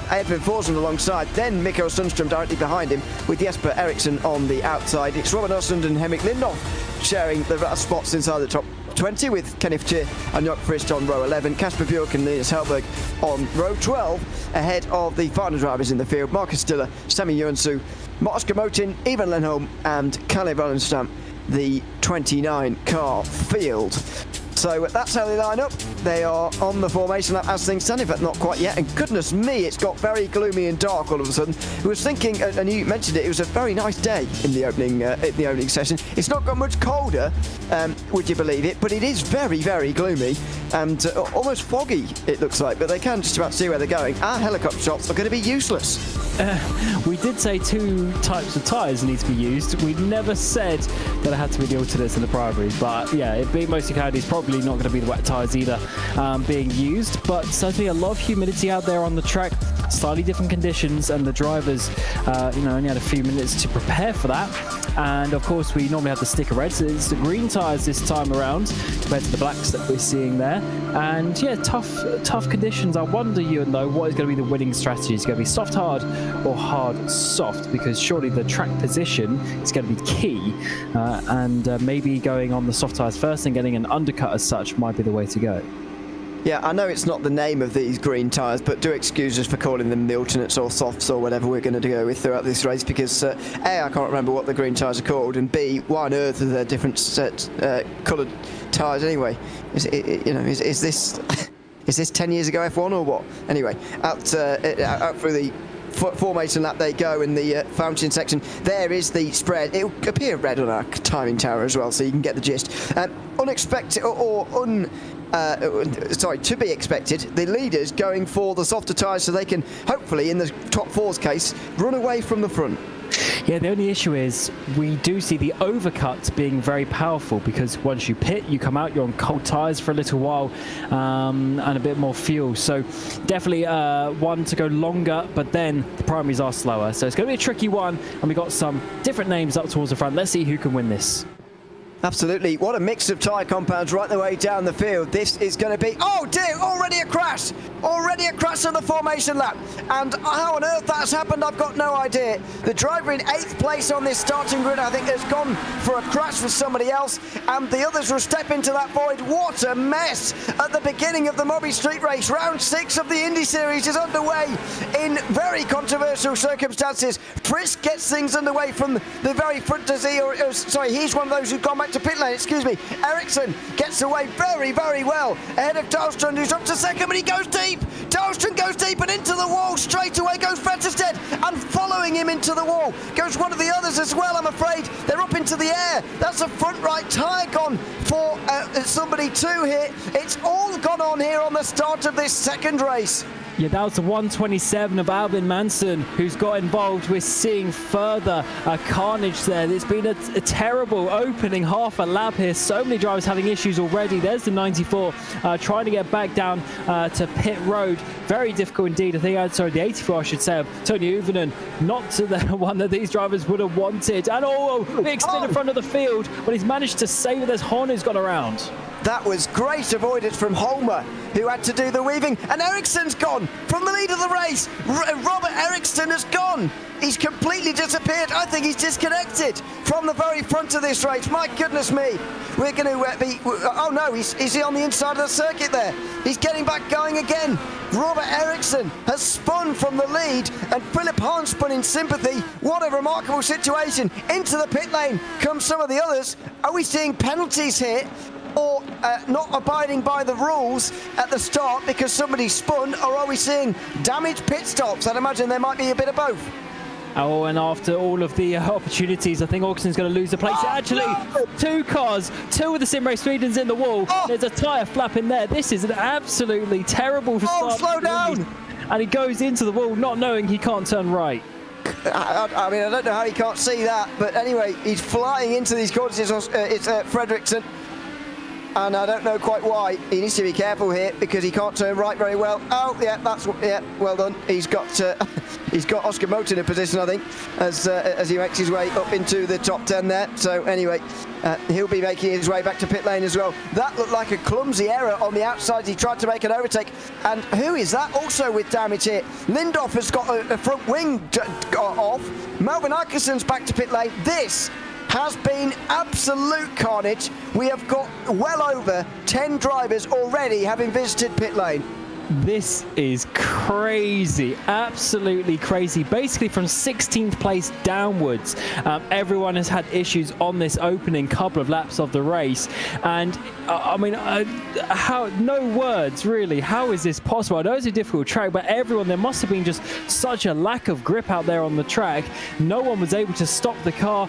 S1: Edvin Forsman alongside, then Mikko Sundström directly behind him with Jesper Eriksson on the outside. It's Robin Östlund and Henrik Lindhoff sharing the spots inside the top 20, with Kenneth Cheer and Jock Frist on row 11, Kasper Björk and Linus Hellberg on row 12, ahead of the final drivers in the field, Marcus Stiller, Sami Joensuu, Oscar Motin, Ivan Lenholm and Kalle Wallenstam, the 29 car field. So that's how they line up. They are on the formation as things stand, in fact not quite yet, and goodness me, it's got very gloomy and dark all of a sudden. I was thinking, and you mentioned it was a very nice day in the opening session. It's not got much colder, would you believe it, but it is very, very gloomy and almost foggy, it looks like, but they can just about see where they're going. Our helicopter shots are going to be useless.
S2: We did say two types of tyres need to be used. We never said that it had to be the alternates and the primary, but yeah, it being mostly cloudy is probably not going to be the wet tyres either being used, but certainly a lot of humidity out there on the track, slightly different conditions, and the drivers only had a few minutes to prepare for that. And of course, we normally have the sticker reds. It's the green tyres this time around compared to the blacks that we're seeing there. And yeah, tough conditions. I wonder, Ewan, though, what is going to be the winning strategy? Is it going to be soft hard or hard soft? Because surely the track position is going to be key, and maybe going on the soft tyres first and getting an undercut as such might be the way to go.
S1: Yeah, I know it's not the name of these green tyres, but do excuse us for calling them the alternates or softs or whatever we're going to go with throughout this race, because A, I can't remember what the green tyres are called, and B, why on earth are there different coloured tyres anyway? Is this 10 years ago F1 or what? Anyway, out through the formation lap they go in the fountain section. There is the spread. It will appear red on our timing tower as well, so you can get the gist. Unexpected to be expected, the leaders going for the softer tyres so they can hopefully, in the top four's case, run away from the front.
S2: Yeah, the only issue is we do see the overcuts being very powerful, because once you pit, you come out, you're on cold tyres for a little while, and a bit more fuel. So definitely one to go longer, but then the primaries are slower. So it's going to be a tricky one, and we got some different names up towards the front. Let's see who can win this.
S1: Absolutely. What a mix of tyre compounds right the way down the field. This is going to be... Oh, dear! Already a crash! Already a crash on the formation lap. And how on earth that has happened, I've got no idea. The driver in 8th place on this starting grid, I think, has gone for a crash with somebody else, and the others will step into that void. What a mess at the beginning of the MABI Street Race. Round 6 of the Indy Series is underway in very controversial circumstances. Frisk gets things underway from the very front. Does he? Sorry, he's one of those who've gone back to pit lane, excuse me. Ericsson gets away very, very well ahead of Dahlström, who's up to second, but he goes deep. Dahlström goes deep and into the wall. Straight away goes Vetterstedt, and following him into the wall goes one of the others as well, I'm afraid. They're up into the air. That's a front right tyre gone for somebody too here. It's all gone on here on the start of this second race.
S2: Yeah, that was the 127 of Albin Manson who's got involved. We're seeing further carnage there. It's been a terrible opening half a lap here. So many drivers having issues already. There's the 94 trying to get back down to pit road. Very difficult indeed. I think, sorry, the 84 I should say, of Tony Uvenen, not to the one that these drivers would have wanted. And big spin in front of the field, but he's managed to save it. There's Horn who's gone around.
S1: That was great avoidance from Holmer, who had to do the weaving. And Ericsson's gone from the lead of the race. Robert Ericsson has gone. He's completely disappeared. I think he's disconnected from the very front of this race. My goodness me. We're going to be... Oh, no, is he on the inside of the circuit there? He's getting back going again. Robert Ericsson has spun from the lead, and Philip Hahn spun in sympathy. What a remarkable situation. Into the pit lane come some of the others. Are we seeing penalties here? Or not abiding by the rules at the start because somebody spun, or are we seeing damaged pit stops? I'd imagine there might be a bit of both.
S2: Oh, and after all of the opportunities, I think Auktion's going to lose the place. Actually, no! 2 cars, 2 of the Sim Race Sweden's in the wall. There's a tyre flap in there. This is an absolutely terrible start.
S1: Slow down!
S2: And he goes into the wall not knowing he can't turn right.
S1: I mean, I don't know how he can't see that, but anyway, he's flying into these corners. It's Fredriksson. And I don't know quite why. He needs to be careful here because he can't turn right very well. Oh, yeah, well done. He's got Oscar Mote in a position, I think, as he makes his way up into the top 10 there. So anyway, he'll be making his way back to pit lane as well. That looked like a clumsy error on the outside. He tried to make an overtake. And who is that also with damage here? Lindhoff has got a front wing off. Melvin Arkeson's back to pit lane. This has been absolute carnage. We have got well over 10 drivers already having visited pit lane.
S2: This is crazy, absolutely crazy. Basically from 16th place downwards, everyone has had issues on this opening couple of laps of the race. And I mean, no words really. How is this possible? I know it's a difficult track, but there must have been just such a lack of grip out there on the track. No one was able to stop the car.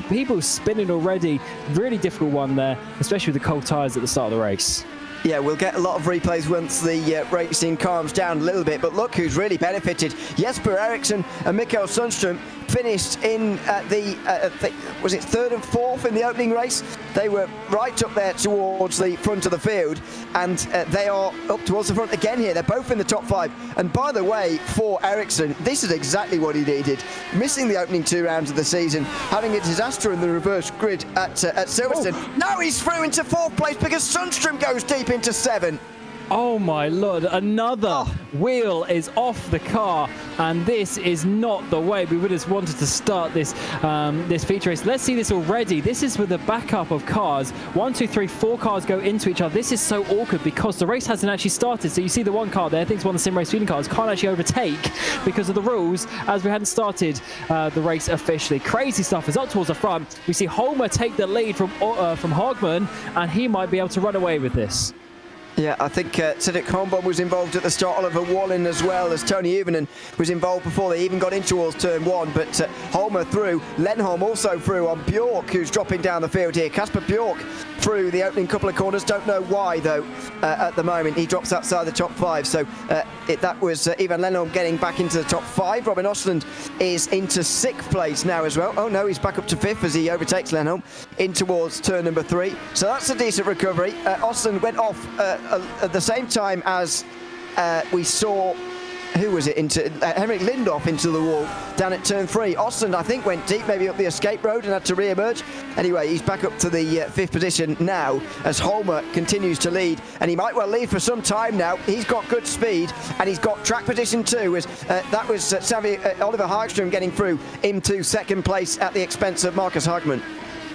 S2: People spinning already. Really difficult one there, especially with the cold tyres at the start of the race.
S1: Yeah, we'll get a lot of replays once the racing calms down a little bit, but look who's really benefited. Jesper Eriksson and Mikael Sundström finished in was it 3rd and 4th in the opening race? They were right up there towards the front of the field, and they are up towards the front again here. They're both in the top 5. And by the way, for Eriksson, this is exactly what he needed. Missing the opening 2 rounds of the season, having a disaster in the reverse grid at Silverstone. Oh. Now he's through into 4th place because Sundström goes deep into 7.
S2: Oh my lord, another wheel is off the car, and this is not the way we would have wanted to start this this feature race. Let's see this already. This is with the backup of cars. 1, 2, 3, 4 cars go into each other. This is so awkward because the race hasn't actually started. So you see the one car there, I think it's one of the Sim Race Sweden cars, can't actually overtake because of the rules as we hadn't started the race officially. Crazy stuff is up towards the front. We see Holmer take the lead from Hogman, and he might be able to run away with this.
S1: Yeah, I think Cedric Holmbob was involved at the start, Oliver Wallin as well as Tony Uvenen was involved before they even got in towards turn 1, but Holmer through, Lenholm also through on Bjork, who's dropping down the field here. Casper Bjork through the opening couple of corners, don't know why though at the moment. He drops outside the top 5, so that was Ivan Lenholm getting back into the top 5. Robin Osland is into 6th place now as well. Oh no, he's back up to 5th as he overtakes Lenholm in towards turn number 3, so that's a decent recovery. Osland went off at the same time as we saw who was it, into Henrik Lindhoff into the wall down at turn 3. Ostland, I think, went deep, maybe up the escape road and had to re-emerge. Anyway, he's back up to the 5th position now as Holmer continues to lead, and he might well lead for some time now. He's got good speed, and he's got track position too, as that was Oliver Hagström getting through into 2nd place at the expense of Marcus Hagman.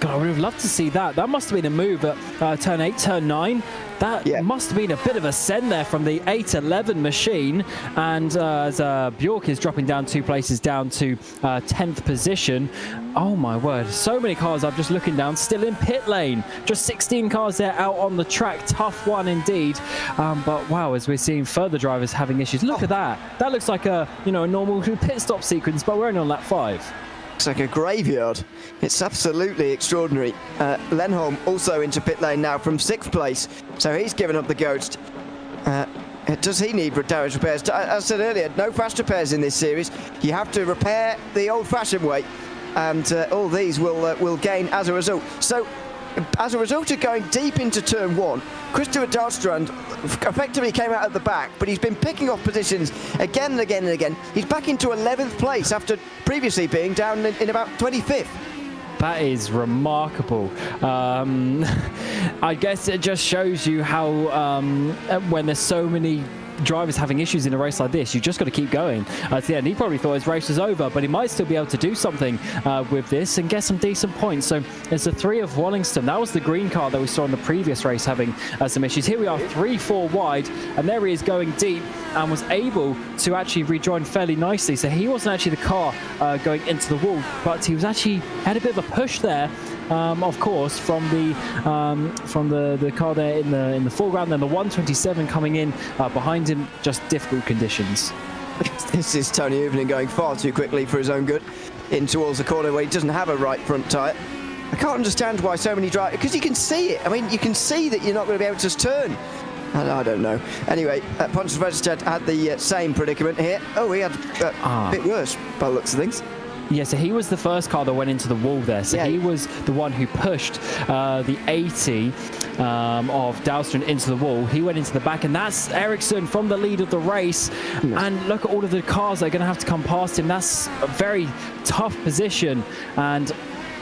S2: God, I would have loved to see that. That must have been a move at turn 8, turn 9. That must have been a bit of a send there from the 8-11 machine. And as Bjork is dropping down 2 places down to 10th position. Oh my word, so many cars. I'm just looking down, still in pit lane. Just 16 cars there out on the track. Tough one indeed. But wow, as we're seeing further drivers having issues. Look at that. That looks like a normal pit stop sequence, but we're only on lap 5.
S1: Looks like a graveyard. It's absolutely extraordinary. Lenholm also into pit lane now from 6th place, so he's given up the ghost. Does he need damage repairs? As I said earlier, no fast repairs in this series. You have to repair the old-fashioned way, and all these will gain as a result. So, as a result of going deep into turn 1, Christopher Dahlstrand effectively came out at the back, but he's been picking off positions again and again and again. He's back into 11th place after previously being down in about 25th.
S2: That is remarkable. I guess it just shows you how when there's so many drivers having issues in a race like this, you just got to keep going to the end. He probably thought his race was over, but he might still be able to do something with this and get some decent points. So it's the 3 of Wallingston. That was the green car that we saw in the previous race having some issues. Here we are 3-4 wide, and there he is going deep and was able to actually rejoin fairly nicely. So he wasn't actually the car going into the wall, but he was actually had a bit of a push there. Of course, from the car there in the foreground, then the 127 coming in behind him. Just difficult conditions.
S1: This is Tony Uvening going far too quickly for his own good in towards the corner where he doesn't have a right front tyre. I can't understand why so many drivers, because you can see it. I mean, you can see that you're not going to be able to turn. I don't know. Anyway, Pontus Vesterstedt had the same predicament here. Oh, he had a bit worse by the looks of things.
S2: Yeah, so he was the first car that went into the wall there. So he was the one who pushed the 80 of Dahlstrand into the wall. He went into the back, and that's Ericsson from the lead of the race. Yes. And look at all of the cars that are going to have to come past him. That's a very tough position, and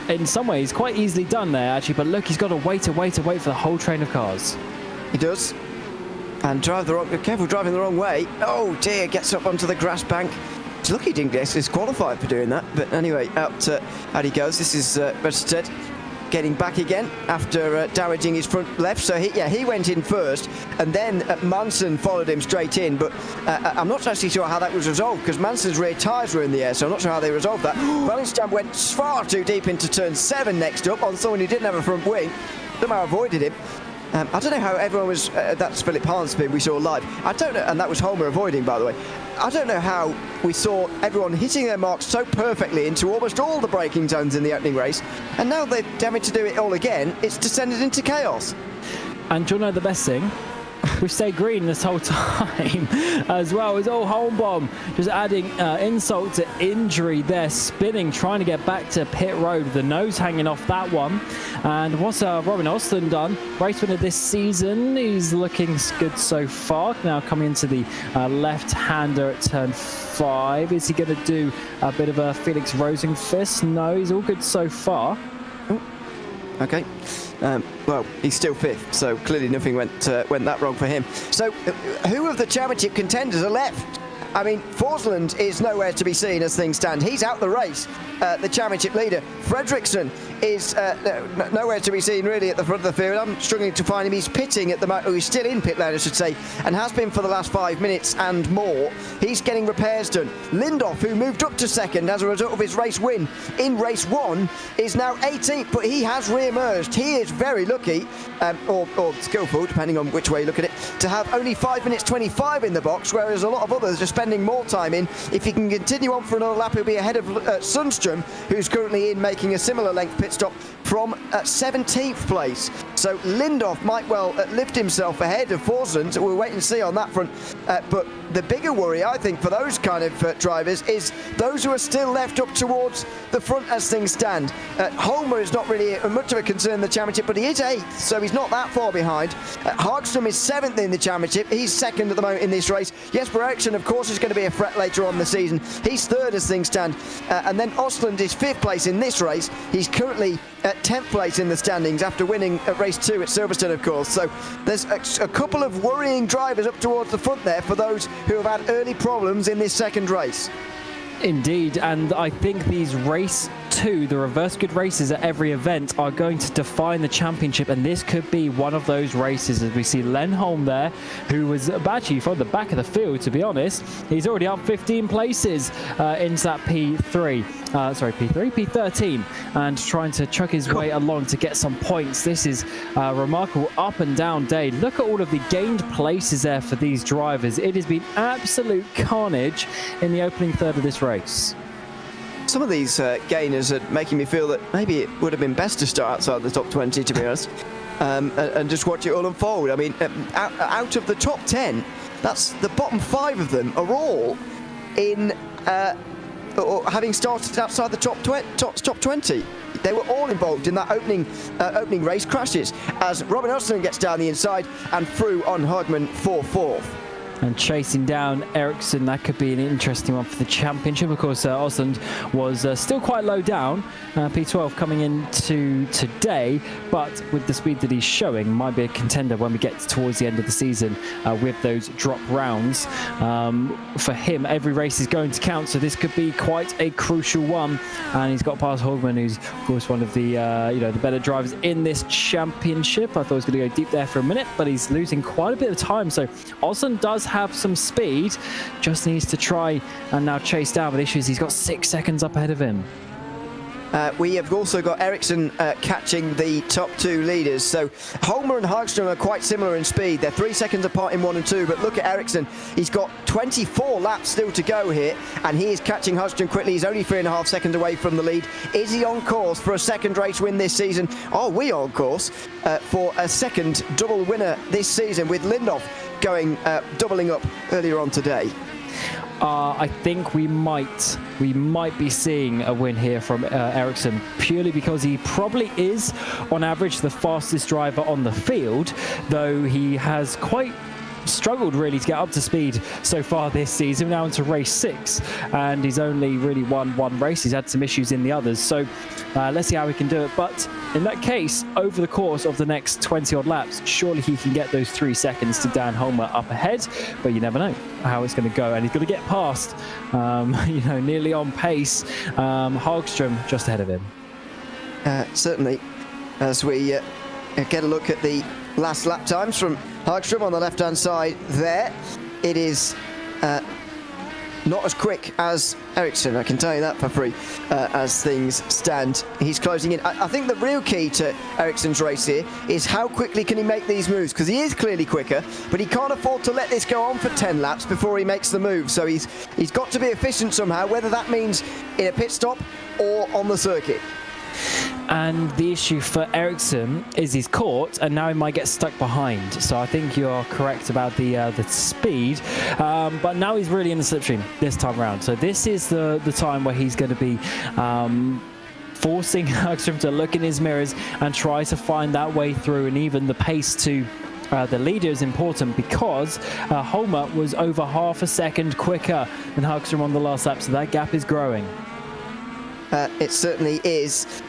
S2: in some ways quite easily done there, actually. But look, he's got to wait for the whole train of cars.
S1: He does. And careful driving the wrong way. Oh dear, gets up onto the grass bank. He's lucky he didn't get disqualified for doing that. But anyway, out he goes. This is Vesterstedt getting back again after damaging his front left. So he went in first, and then Manson followed him straight in. But I'm not actually sure how that was resolved, because Manson's rear tyres were in the air, so I'm not sure how they resolved that. Wallingstam went far too deep into turn 7 next up on someone who didn't have a front wing. Somehow avoided him. I don't know how everyone was... that's Philip Harnspin we saw live. I don't know, and that was Holmer avoiding, by the way. I don't know how we saw everyone hitting their marks so perfectly into almost all the braking zones in the opening race, and now they're having to do it all again. It's descended into chaos.
S2: And do you know the best thing? We've stayed green this whole time as well. It's all Holmbaum just adding insult to injury there, spinning, trying to get back to pit road, the nose hanging off that one. And what's Robin Austin done? Race winner this season. He's looking good so far. Now coming into the left-hander at turn 5. Is he going to do a bit of a Felix Rosenqvist? No, he's all good so far.
S1: Ooh. Okay. Well, he's still 5th, so clearly nothing went that wrong for him. So, who of the championship contenders are left? I mean, Forsland is nowhere to be seen as things stand. He's out the race, the championship leader. Fredriksson is nowhere to be seen really at the front of the field. I'm struggling to find him. He's pitting at the moment. He's still in pit lane, I should say, and has been for the last 5 minutes and more. He's getting repairs done. Lindhoff, who moved up to 2nd as a result of his race win in race 1, is now 18th, but he has re-emerged. He is very lucky, or skillful, depending on which way you look at it, to have only 5 minutes 25 in the box, whereas a lot of others are spending more time in. If he can continue on for another lap, he'll be ahead of Sundström, who's currently in making a similar length pit stop from 17th place. So Lindhoff might well lift himself ahead of Forsland. We'll wait and see on that front. But the bigger worry, I think, for those kind of drivers is those who are still left up towards the front as things stand. Holmer is not really much of a concern in the championship, but he is 8th, so he's not that far behind. Hagström is 7th in the championship. He's 2nd at the moment in this race. Jesper Eriksson, of course, is going to be a threat later on in the season. He's 3rd as things stand. And then Osland is 5th place in this race. He's currently at 10th place in the standings after winning at race 2 at Silverstone, of course. So there's a couple of worrying drivers up towards the front there for those who have had early problems in this second race.
S2: Indeed, and I think these race 2, the reverse grid races at every event, are going to define the championship, and this could be one of those races as we see Lennholm there, who was actually from the back of the field, to be honest. He's already up 15 places into that P13, and trying to chuck his way along to get some points. This is a remarkable up and down day. Look at all of the gained places there for these drivers. It has been absolute carnage in the opening third of this race.
S1: Some of these gainers are making me feel that maybe it would have been best to start outside the top 20, to be honest, and just watch it all unfold. I mean, out of the top 10, that's the bottom 5 of them are all in or having started outside the top 20. They were all involved in that opening race crashes as Robin Osland gets down the inside and through on Hagman for 4th.
S2: And chasing down Eriksson, that could be an interesting one for the championship. Of course, Osland was still quite low down, P12 coming into today, but with the speed that he's showing, might be a contender when we get towards the end of the season with those drop rounds. For him, every race is going to count, so this could be quite a crucial one. And he's got past Hagman, who's of course one of the the better drivers in this championship. I thought he was going to go deep there for a minute, but he's losing quite a bit of time. So Osland does have some speed, just needs to try and now chase down, but the issue is he's got 6 seconds up ahead of him.
S1: We have also got Eriksson catching the top 2 leaders. So Holmer and Hagström are quite similar in speed. They're 3 seconds apart in 1 and 2. But look at Eriksson. He's got 24 laps still to go here, and he is catching Hagström quickly. He's only 3.5 seconds away from the lead. Is he on course for a second race win this season? Are we on course for a second double winner this season with Lindhoff going doubling up earlier on today?
S2: I think we might be seeing a win here from Eriksson, purely because he probably is, on average, the fastest driver on the field, though he has quite struggled really to get up to speed so far this season, now into race 6, and he's only really won 1 race. He's had some issues in the others, so let's see how he can do it. But in that case, over the course of the next 20 odd laps, surely he can get those 3 seconds to Dan Holmer up ahead, but you never know how it's going to go, and he's going to get past nearly on pace Hagström just ahead of him.
S1: Certainly, as we get a look at the last lap times from Hagström on the left-hand side there, it is not as quick as Eriksson, I can tell you that for free, as things stand. He's closing in. I think the real key to Eriksson's race here is how quickly can he make these moves, because he is clearly quicker, but he can't afford to let this go on for 10 laps before he makes the move. So he's got to be efficient somehow, whether that means in a pit stop or on the circuit.
S2: And the issue for Eriksson is he's caught, and now he might get stuck behind. So I think you're correct about the speed, but now he's really in the slipstream this time around. So this is the time where he's going to be forcing Hagström to look in his mirrors and try to find that way through, and even the pace to the leader is important, because Holmer was over half a second quicker than Hagström on the last lap, so that gap is growing.
S1: It certainly is.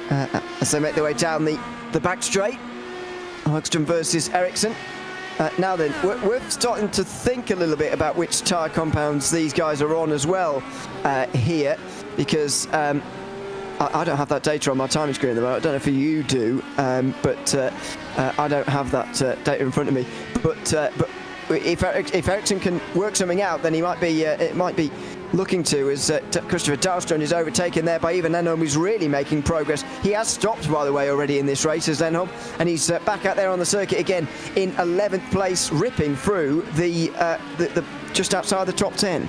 S1: As they make their way down the back straight, Hagström versus Eriksson. Now then, we're starting to think a little bit about which tyre compounds these guys are on as well here, because I don't have that data on my timing screen at the moment. I don't know if you do, but I don't have that data in front of me. But if Eriksson can work something out, then he might be. It might be looking to as Christopher Dahlström is overtaken there by Ivan Lennholm, who's really making progress. He has stopped, by the way, already in this race as Lennholm, and he's back out there on the circuit again in 11th place, ripping through the just outside the top 10.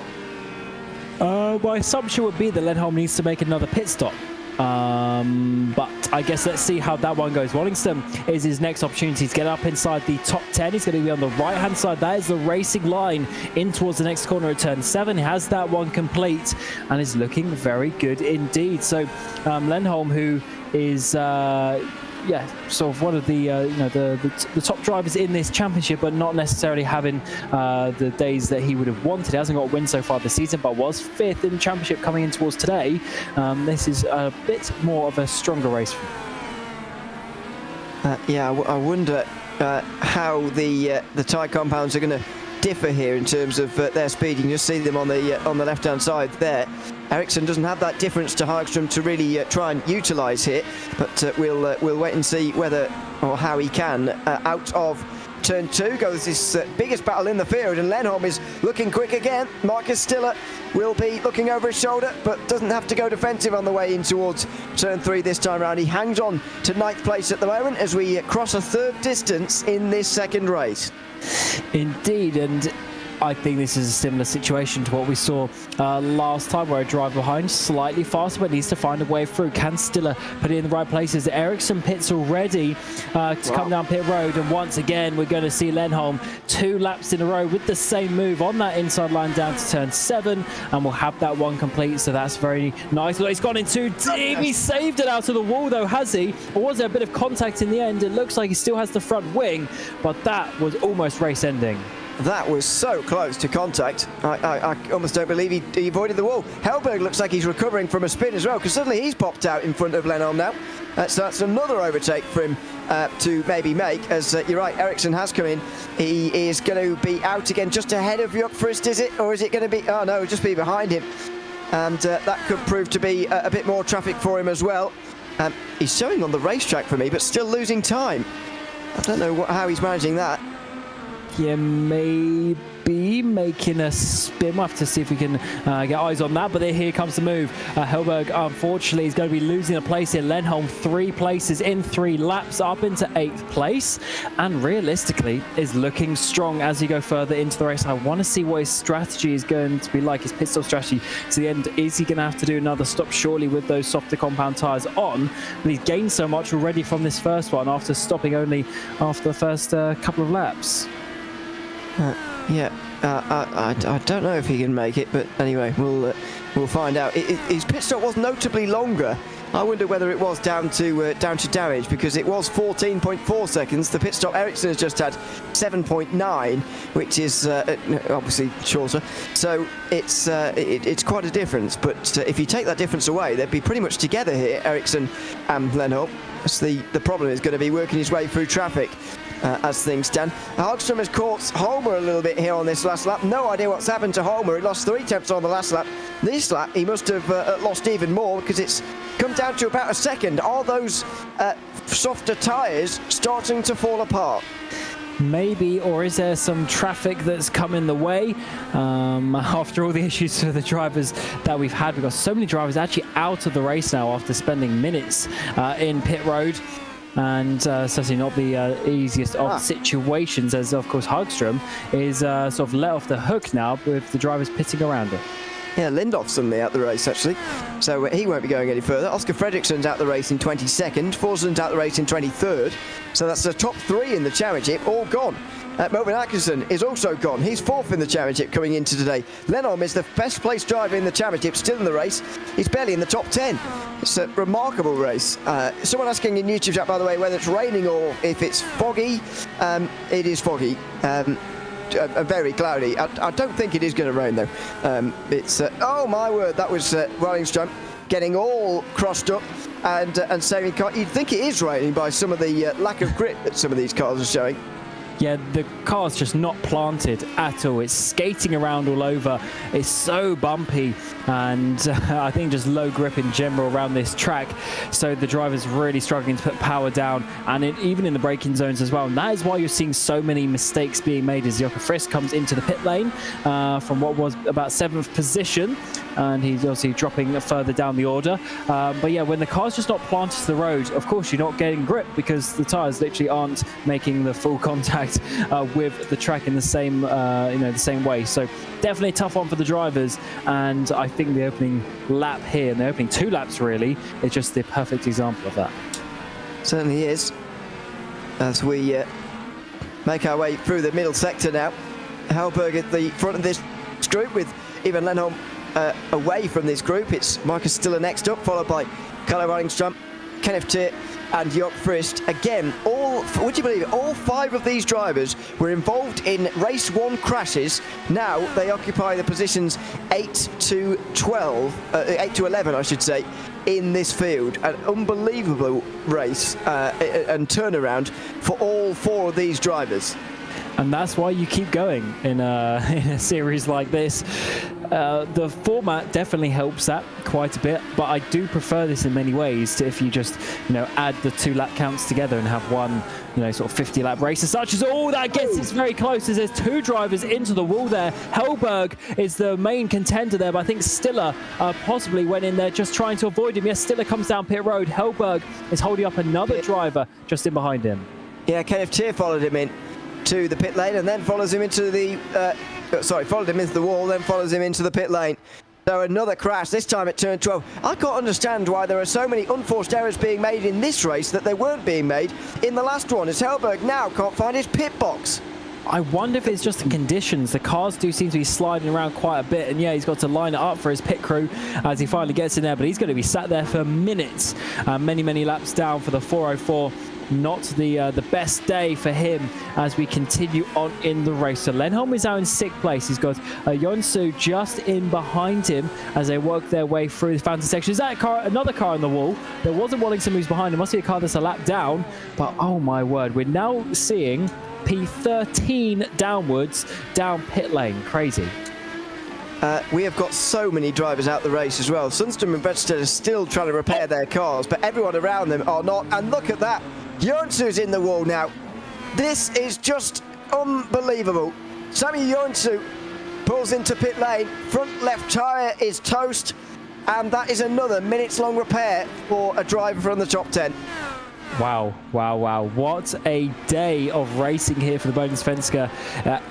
S2: My assumption would be that Lennholm needs to make another pit stop But I guess let's see how that one goes. Wallingston is his next opportunity to get up inside the top 10. He's going to be on the right-hand side. That is the racing line in towards the next corner at turn 7. He has that one complete and is looking very good indeed. So Lindholm, who is sort of one of the the top drivers in this championship, but not necessarily having the days that he would have wanted. He hasn't got a win so far this season, but was 5th in the championship coming in towards today. This is a bit more of a stronger race.
S1: I wonder how the tyre compounds are going to differ here in terms of their speed. You can just see them on the left-hand side there. Ericsson doesn't have that difference to Hagström to really try and utilise here, but we'll wait and see whether or how he can. Out of turn 2 goes this biggest battle in the field, and Lindholm is looking quick again. Marcus Stiller will be looking over his shoulder, but doesn't have to go defensive on the way in towards turn 3 this time round. He hangs on to 9th place at the moment as we cross a 3rd distance in this 2nd race. Indeed, and
S2: I think this is a similar situation to what we saw last time, where a driver behind slightly faster but needs to find a way through. Can Stiller put it in the right places? Ericsson pits already to come down pit road, and once again we're going to see Lindholm 2 laps in a row with the same move on that inside line down to turn 7, and we'll have that one complete, so that's very nice. Look, he's gone in too deep. He saved it out of the wall though, has he? Or was there a bit of contact in the end? It looks like he still has the front wing, but that was almost race ending.
S1: That was so close to contact. I almost don't believe he avoided the wall. Hellberg looks like he's recovering from a spin as well, because suddenly he's popped out in front of Lindholm now. So that's another overtake for him to maybe make, as you're right, Ericsson has come in. He is going to be out again just ahead of Jokfrist, is it? Or is it going to be... Oh, no, just be behind him. And that could prove to be a bit more traffic for him as well. He's showing on the racetrack for me, but still losing time. I don't know how he's managing that.
S2: Yeah, maybe making a spin. We'll have to see if we can get eyes on that. But here comes the move. Hellberg, unfortunately, is going to be losing a place here. Lindholm 3 places in 3 laps, up into 8th place, and realistically is looking strong as you go further into the race. I want to see what his strategy is going to be like, his pit stop strategy to the end. Is he going to have to do another stop surely with those softer compound tyres on? But he's gained so much already from this first one after stopping only after the first couple of laps.
S1: I don't know if he can make it, but anyway, we'll find out. His pit stop was notably longer. I wonder whether it was down to damage, because it was 14.4 seconds. The pit stop Ericsson has just had 7.9, which is obviously shorter. So it's quite a difference. But if you take that difference away, they'd be pretty much together here, Ericsson and Lindholm. So the problem is going to be working his way through traffic. As things stand. Hagström has caught Holmer a little bit here on this last lap. No idea what's happened to Holmer. He lost 3 tenths on the last lap. This lap, he must have lost even more, because it's come down to about a second. Are those softer tyres starting to fall apart?
S2: Maybe, or is there some traffic that's come in the way after all the issues for the drivers that we've had? We've got so many drivers actually out of the race now after spending minutes in pit road. And certainly not the easiest of situations, as of course Hagström is sort of let off the hook now with the drivers pitting around it.
S1: Yeah, Lindhoff's suddenly out the race actually, so he won't be going any further. Oscar Fredriksson's out the race in 22nd, Forsland's out the race in 23rd, so that's the top 3 in the championship all gone. Melvin Atkinson is also gone. He's 4th in the championship coming into today. Lindholm is the best placed driver in the championship, still in the race. He's barely in the top 10. It's a remarkable race. Someone asking in YouTube chat, by the way, whether it's raining or if it's foggy. It is foggy. Very cloudy. I don't think it is going to rain though. It's oh my word, that was Wallingström getting all crossed up and saving car. You'd think it is raining by some of the lack of grip that some of these cars are showing.
S2: Yeah, the car's just not planted at all. It's skating around all over. It's so bumpy, and I think just low grip in general around this track. So the driver's really struggling to put power down, and even in the braking zones as well. And that is why you're seeing so many mistakes being made as Jokfrist comes into the pit lane from what was about 7th position. and he's obviously dropping further down the order. But yeah, when the car's just not planted to the road, of course you're not getting grip because the tyres literally aren't making the full contact with the track in the same the same way. So definitely a tough one for the drivers, and I think the opening lap here, and the opening 2 laps really, is just the perfect example of that.
S1: Certainly is. As we make our way through the middle sector now, Hellberg at the front of this group with Ivan Lennholm away from this group. It's Marcus Stiller next up, followed by Carlo Wallingström, Kenneth Tier and Jörg Frist. Again, would you believe it, all 5 of these drivers were involved in race 1 crashes. Now they occupy the positions 8 to 11, I should say, in this field. An unbelievable race and turnaround for all 4 of these drivers.
S2: And that's why you keep going in a series like this. The format definitely helps that quite a bit, but I do prefer this in many ways to if you just, add the 2 lap counts together and have one, sort of 50 lap race as such. That gets us very close as there's 2 drivers into the wall there. Hellberg is the main contender there, but I think Stiller possibly went in there just trying to avoid him. Yes, Stiller comes down pit road. Hellberg is holding up another driver just in behind him.
S1: Yeah, Kenneth Tier followed him in to the pit lane and then follows him into the followed him into the wall, then follows him into the pit lane. So another crash, this time at turn 12. I can't understand why there are so many unforced errors being made in this race that they weren't being made in the last one, as Hellberg now can't find his pit box.
S2: I wonder if it's just the conditions. The cars do seem to be sliding around quite a bit, and yeah, he's got to line it up for his pit crew as he finally gets in there, but he's going to be sat there for minutes, many laps down for the 404. Not the best day for him as we continue on in the race. So Lennholm is now in 6th place. He's got Yonsu just in behind him as they work their way through the fountain section. Is that another car on the wall? There wasn't Wallingström who's behind him. Must be a car that's a lap down. But oh my word, we're now seeing P13 downwards down pit lane. Crazy.
S1: We have got so many drivers out the race as well. Sundström and Vettel are still trying to repair their cars, but everyone around them are not. And look at that. Yonsu's in the wall now. This is just unbelievable. Sami Yonsu pulls into pit lane. Front left tyre is toast. And that is another minutes-long repair for a driver from the top 10.
S2: Wow. What a day of racing here for the Bohlin Svenska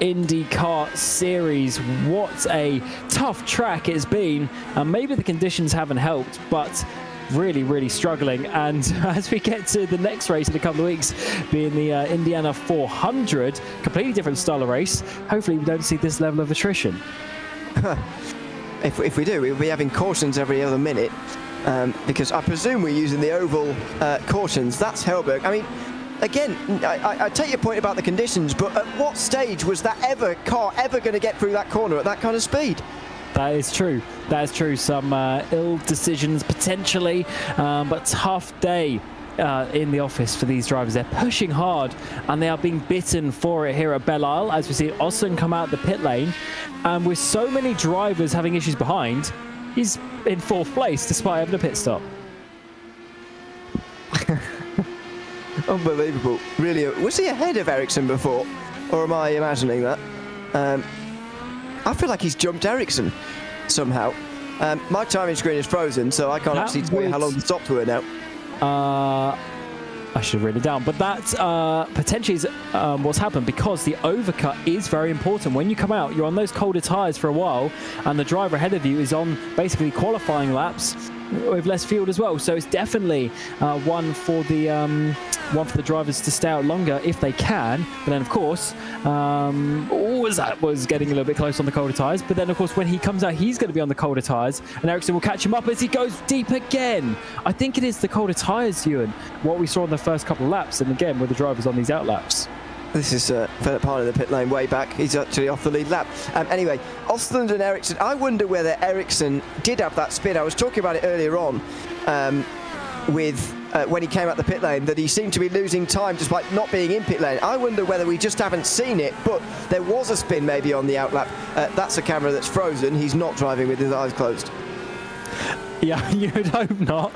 S2: IndyCar Series. What a tough track it's been. And maybe the conditions haven't helped, but really struggling. And as we get to the next race in a couple of weeks, being the Indiana 400, completely different style of race, hopefully we don't see this level of attrition.
S1: If we do, we'll be having cautions every other minute, because I presume we're using the oval cautions. That's Hellberg. I mean, again, I take your point about the conditions, but at what stage was that car ever going to get through that corner at that kind of speed?
S2: That is true. Some ill decisions potentially, but tough day in the office for these drivers. They're pushing hard and they are being bitten for it here at Belle Isle as we see Austin come out the pit lane. And with so many drivers having issues behind, he's in 4th place despite having a pit stop.
S1: Unbelievable. Really, was he ahead of Ericsson before? Or am I imagining that? I feel like he's jumped Ericsson somehow. My timing screen is frozen, so I can't actually tell you how long the stops were now.
S2: I should have written it down, but that potentially is what's happened, because the overcut is very important. When you come out, you're on those colder tyres for a while, and the driver ahead of you is on basically qualifying laps with less fuel as well. So it's definitely one for the drivers to stay out longer if they can. But then, of course, that was getting a little bit close on the colder tyres. But then, of course, when he comes out, he's going to be on the colder tyres, and Ericsson will catch him up as he goes deep again. I think it is the colder tyres, Ewan, what we saw in the first couple of laps, and again with the drivers on these out laps.
S1: This is Philip Hahn in the pit lane way back. He's actually off the lead lap. Anyway, Östlund and Ericsson. I wonder whether Ericsson did have that spin. I was talking about it earlier on when he came out the pit lane, that he seemed to be losing time despite not being in pit lane. I wonder whether we just haven't seen it, but there was a spin maybe on the outlap. That's a camera that's frozen. He's not driving with his eyes closed.
S2: Yeah, you would hope not.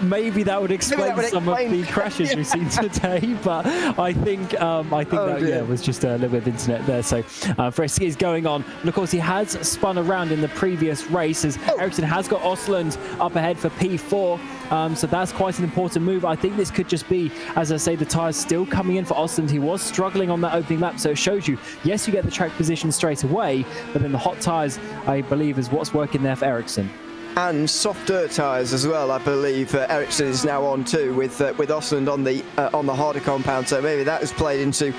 S2: Maybe that would explain some of the crashes we've seen today, but I think that was just a little bit of internet there. So Svenska is going on. And of course, he has spun around in the previous race as Ericsson has got Osland up ahead for P4. So that's quite an important move. I think this could just be, as I say, the tyres still coming in for Osland. He was struggling on that opening lap, so it shows you, yes, you get the track position straight away, but then the hot tyres, I believe, is what's working there for Ericsson.
S1: And softer tyres as well, I believe. Ericsson is now on too with Osland on the harder compound, so maybe that has played into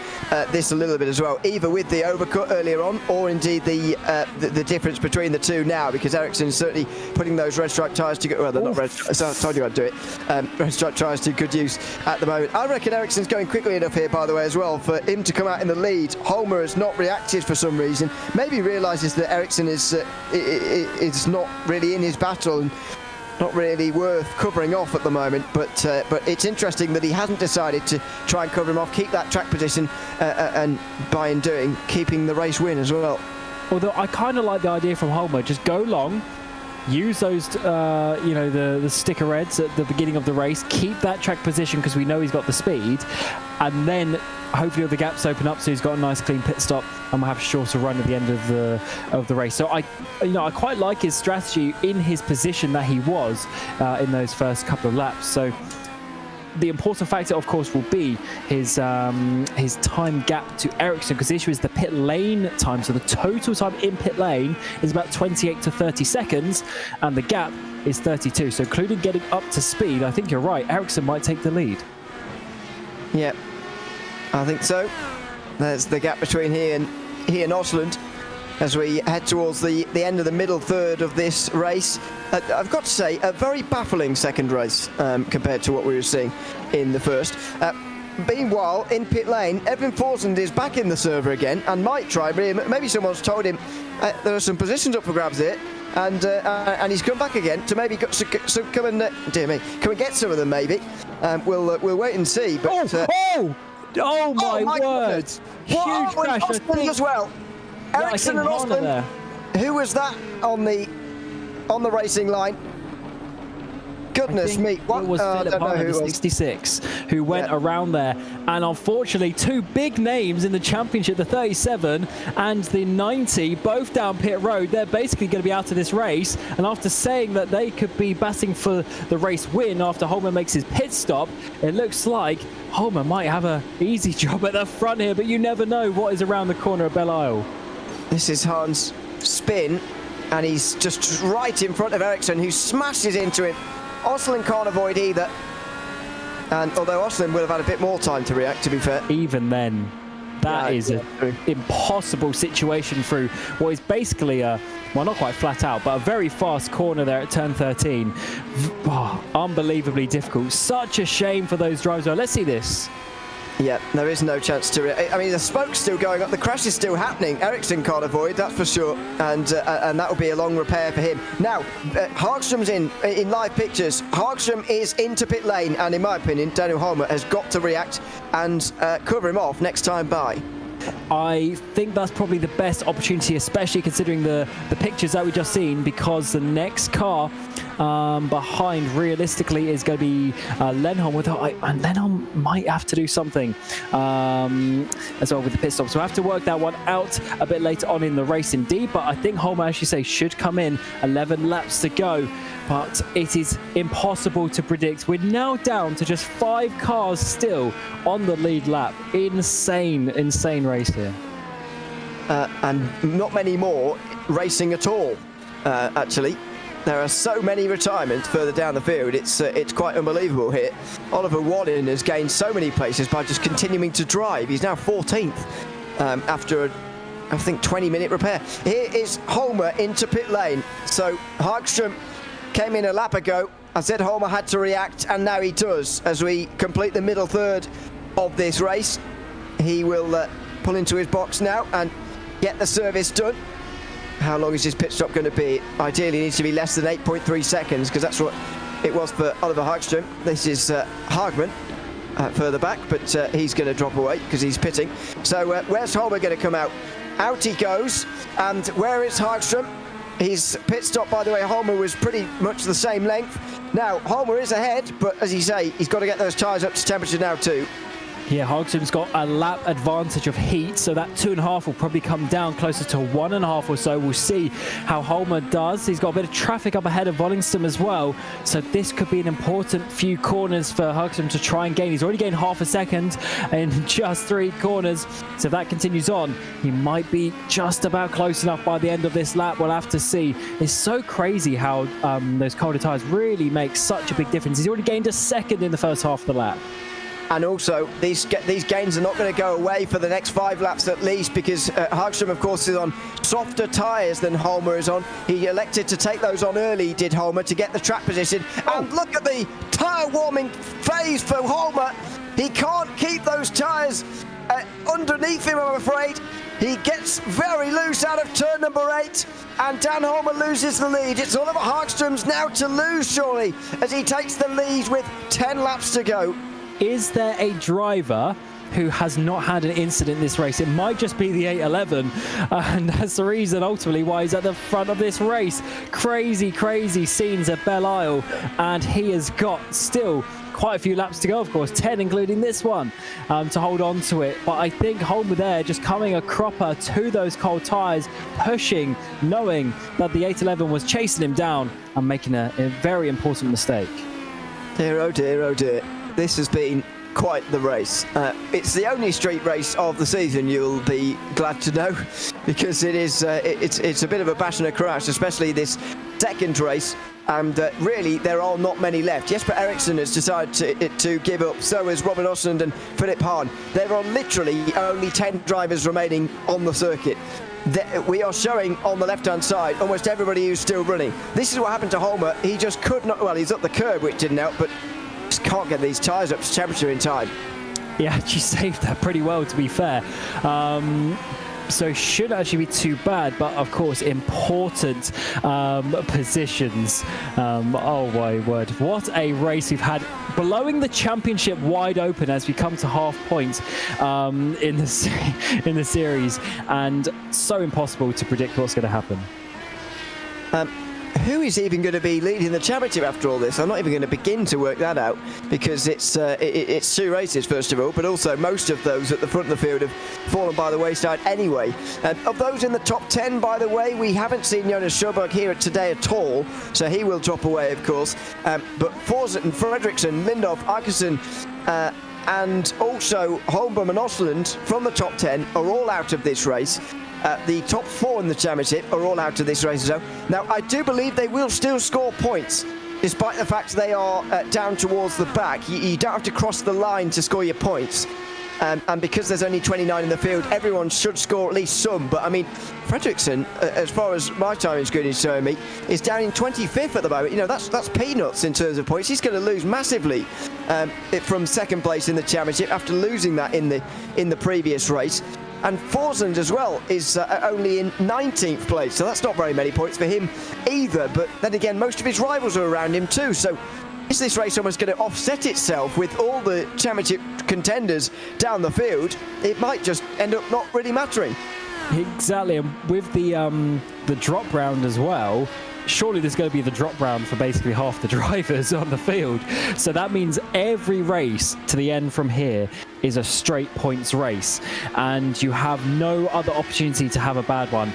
S1: this a little bit as well, either with the overcut earlier on or indeed the difference between the two now, because Ericsson is certainly putting those red stripe tyres to well, they're not red, so I told you I'd do it. Red stripe tyres to good use at the moment. I reckon Ericsson's going quickly enough here, by the way, as well, for him to come out in the lead. Holmer has not reacted for some reason, maybe realises that Ericsson is not really in his battle and not really worth covering off at the moment, but it's interesting that he hasn't decided to try and cover him off, keep that track position, and by in doing, keeping the race win as well.
S2: Although I kind of like the idea from Holmer, just go long, use those, the sticker reds at the beginning of the race, keep that track position because we know he's got the speed, and then hopefully all the gaps open up so he's got a nice clean pit stop and we'll have a shorter run at the end of the race. So I quite like his strategy in his position that he was in those first couple of laps. So the important factor, of course, will be his time gap to Ericsson, because the issue is the pit lane time. So the total time in pit lane is about 28 to 30 seconds, and the gap is 32. So including getting up to speed, I think you're right. Ericsson might take the lead.
S1: Yeah, I think so. There's the gap between he and Osland as we head towards the end of the middle third of this race. I've got to say, a very baffling second race compared to what we were seeing in the first. Meanwhile, in pit lane, Evan Forsland is back in the server again and might try. Maybe someone's told him there are some positions up for grabs here, and he's come back again to maybe come and come and get some of them. Maybe we'll wait and see. But
S2: oh my word! Huge crash
S1: as well. Ericsson and Osland. Who was that on the racing line? Goodness me.
S2: What? It was Philip Hartman, the 66, who went around there. And unfortunately, two big names in the championship, the 37 and the 90, both down pit road. They're basically going to be out of this race. And after saying that they could be batting for the race win after Holmer makes his pit stop, it looks like Holmer might have an easy job at the front here, but you never know what is around the corner of Belle Isle.
S1: This is Hans' spin, and he's just right in front of Ericsson, who smashes into him. Osland can't avoid either, and although Osland would have had a bit more time to react, to be fair.
S2: Even then, that is an impossible situation through what is basically a, well, not quite flat out, but a very fast corner there at turn 13. Oh, unbelievably difficult. Such a shame for those drivers. Well, let's see this.
S1: Yeah, there is no chance to. I mean, the smoke's still going up. The crash is still happening. Ericsson can't avoid, that's for sure. And that will be a long repair for him. Now, Hagström's in live pictures. Hagström is into pit lane, and in my opinion, Daniel Holmer has got to react and cover him off next time by.
S2: I think that's probably the best opportunity, especially considering the pictures that we just seen, because the next car behind realistically is going to be Lenholm. And Lenholm might have to do something as well with the pit stop, so we'll have to work that one out a bit later on in the race indeed. But I think Holmer, as you say, should come in. 11 laps to go, but it is impossible to predict. We're now down to just 5 cars still on the lead lap. Insane race here.
S1: And not many more racing at all, actually. There are so many retirements further down the field. It's quite unbelievable here. Oliver Bohlin has gained so many places by just continuing to drive. He's now 14th after I think 20-minute repair. Here is Holmer into pit lane. So Hagström came in a lap ago. I said Holmer had to react, and now he does. As we complete the middle third of this race, he will pull into his box now and get the service done. How long is his pit stop going to be? Ideally, it needs to be less than 8.3 seconds, because that's what it was for Oliver Hagström. This is Hagman further back, but he's going to drop away because he's pitting. So where's Holmer going to come out? Out he goes, and where is Hagström? His pit stop, by the way, Holmer was pretty much the same length. Now, Holmer is ahead, but as you say, he's got to get those tyres up to temperature now too.
S2: Yeah, Hagström's got a lap advantage of heat, so that 2.5 will probably come down closer to 1.5 or so. We'll see how Holmer does. He's got a bit of traffic up ahead of Bohlin as well, so this could be an important few corners for Hagström to try and gain. He's already gained half a second in just 3 corners, so if that continues on, he might be just about close enough by the end of this lap. We'll have to see. It's so crazy how those colder tyres really make such a big difference. He's already gained a second in the first half of the lap.
S1: And also, these gains are not going to go away for the next 5 laps at least, because Hagström, of course, is on softer tyres than Holmer is on. He elected to take those on early, did Holmer, to get the track position. And look at the tyre warming phase for Holmer. He can't keep those tyres underneath him, I'm afraid. He gets very loose out of turn number 8, and Dan Holmer loses the lead. It's Oliver Hagström's now to lose, surely, as he takes the lead with 10 laps to go.
S2: Is there a driver who has not had an incident in this race? It might just be the 811, and that's the reason ultimately why he's at the front of this race. Crazy, crazy scenes at Belle Isle, and he has got still quite a few laps to go, of course, 10 including this one, to hold on to it. But I think Holmer there just coming a cropper to those cold tyres, pushing, knowing that the 811 was chasing him down and making a very important mistake.
S1: Dear, oh dear, oh dear. This has been quite the race. It's the only street race of the season, you'll be glad to know, because it is it's a bit of a bash and a crash, especially this second race. And really, there are not many left. Jesper Eriksson has decided to give up. So has Robin Osland and Philip Hahn. There are literally only 10 drivers remaining on the circuit. We are showing on the left-hand side almost everybody who's still running. This is what happened to Holmer. He just could not. Well, he's up the curb, which didn't help, but just can't get these tyres up to temperature in time.
S2: Yeah, she saved that pretty well, to be fair. So it shouldn't actually be too bad, but of course important positions. Oh my word, what a race we've had, blowing the championship wide open as we come to half points in the series, and so impossible to predict what's going to happen.
S1: Who is even going to be leading the championship after all this? I'm not even going to begin to work that out, because it's 2 races first of all, but also most of those at the front of the field have fallen by the wayside anyway. Of those in the top 10, by the way, we haven't seen Jonas Sjöberg here today at all, so he will drop away, of course. But Forsen, Fredriksson, Lindhoff, Akesson, and also Holmberg and Osland from the top 10 are all out of this race. The top 4 in the championship are all out of this race. So now I do believe they will still score points, despite the fact they are down towards the back. You don't have to cross the line to score your points. And because there's only 29 in the field, everyone should score at least some. But I mean, Fredriksson, as far as my time screen is showing me, is down in 25th at the moment. You know, that's peanuts in terms of points. He's going to lose massively from second place in the championship after losing that in the previous race. And Forsund as well is only in 19th place, so that's not very many points for him either. But then again, most of his rivals are around him too, so is this race almost going to offset itself with all the championship contenders down the field? It might just end up not really mattering.
S2: Exactly, and with the drop round as well, surely there's going to be the drop round for basically half the drivers on the field. So that means every race to the end from here is a straight points race, and you have no other opportunity to have a bad one.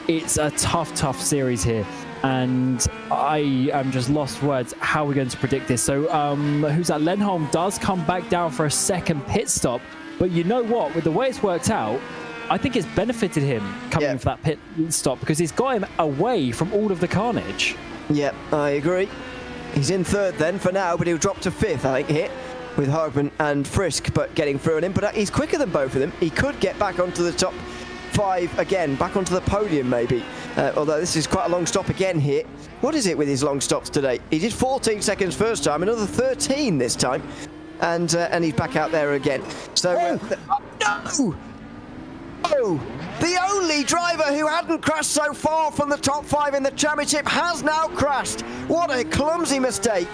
S2: It's a tough series here, and I am just lost words. How are we going to predict this? So who's that? Lindholm does come back down for a second pit stop, but you know what? With the way it's worked out, I think it's benefited him coming in for that pit stop, because he's got him away from all of the carnage.
S1: Yep, I agree. He's in 3rd then for now, but he'll drop to 5th, I think, here with Hagman and Frisk, but getting through on him. But he's quicker than both of them. He could get back onto the top 5 again, back onto the podium maybe. Although this is quite a long stop again here. What is it with his long stops today? He did 14 seconds first time, another 13 this time, and he's back out there again. So no! Oh, the only driver who hadn't crashed so far from the top 5 in the championship has now crashed. What a clumsy mistake.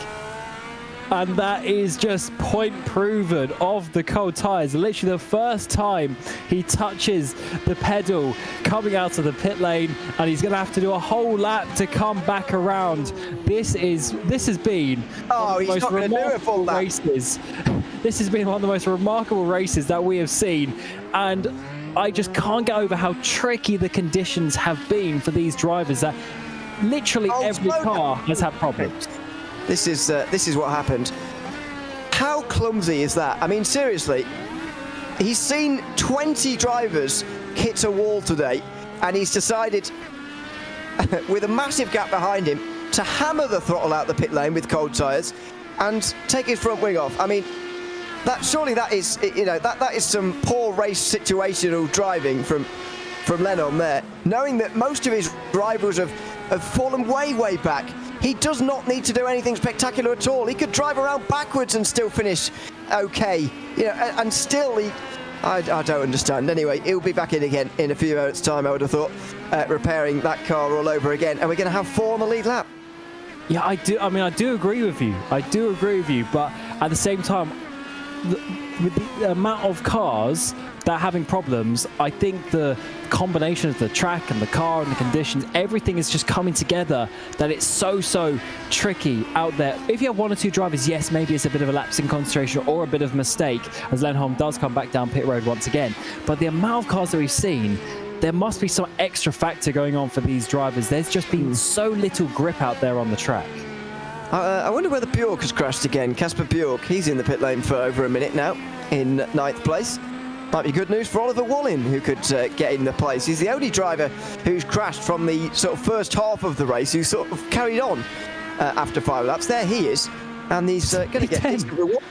S2: And that is just point proven of the cold tyres. Literally the first time he touches the pedal coming out of the pit lane, and he's going to have to do a whole lap to come back around. This has been
S1: Oh, he's not going to do a full lap.
S2: Races. This has been one of the most remarkable races that we have seen, and I just can't get over how tricky the conditions have been for these drivers. That literally every car has had problems.
S1: This is what happened. How clumsy is that? I mean, seriously, he's seen 20 drivers hit a wall today, and he's decided, with a massive gap behind him, to hammer the throttle out the pit lane with cold tyres and take his front wing off. I mean, surely that is, you know, that is some poor race situational driving from Lennon there, knowing that most of his rivals have fallen way back. He does not need to do anything spectacular at all. He could drive around backwards and still finish okay, you know, and still I don't understand. Anyway, he'll be back in again in a few minutes' time, I would have thought, repairing that car all over again, and we're going to have 4 on the lead lap.
S2: Yeah, I do. I mean, I do agree with you. But at the same time, with the amount of cars that are having problems, I think the combination of the track and the car and the conditions, everything is just coming together that it's so tricky out there. If you have 1 or 2 drivers, yes, maybe it's a bit of a lapse in concentration or a bit of mistake, as Lennholm does come back down pit road once again. But the amount of cars that we've seen, there must be some extra factor going on for these drivers. There's just been so little grip out there on the track.
S1: I wonder whether Bjork has crashed again. Casper Bjork, he's in the pit lane for over a minute now, in 9th place. Might be good news for Oliver Bohlin, who could get in the place. He's the only driver who's crashed from the sort of first half of the race, who sort of carried on after 5 laps. There he is, and he's going to get his reward.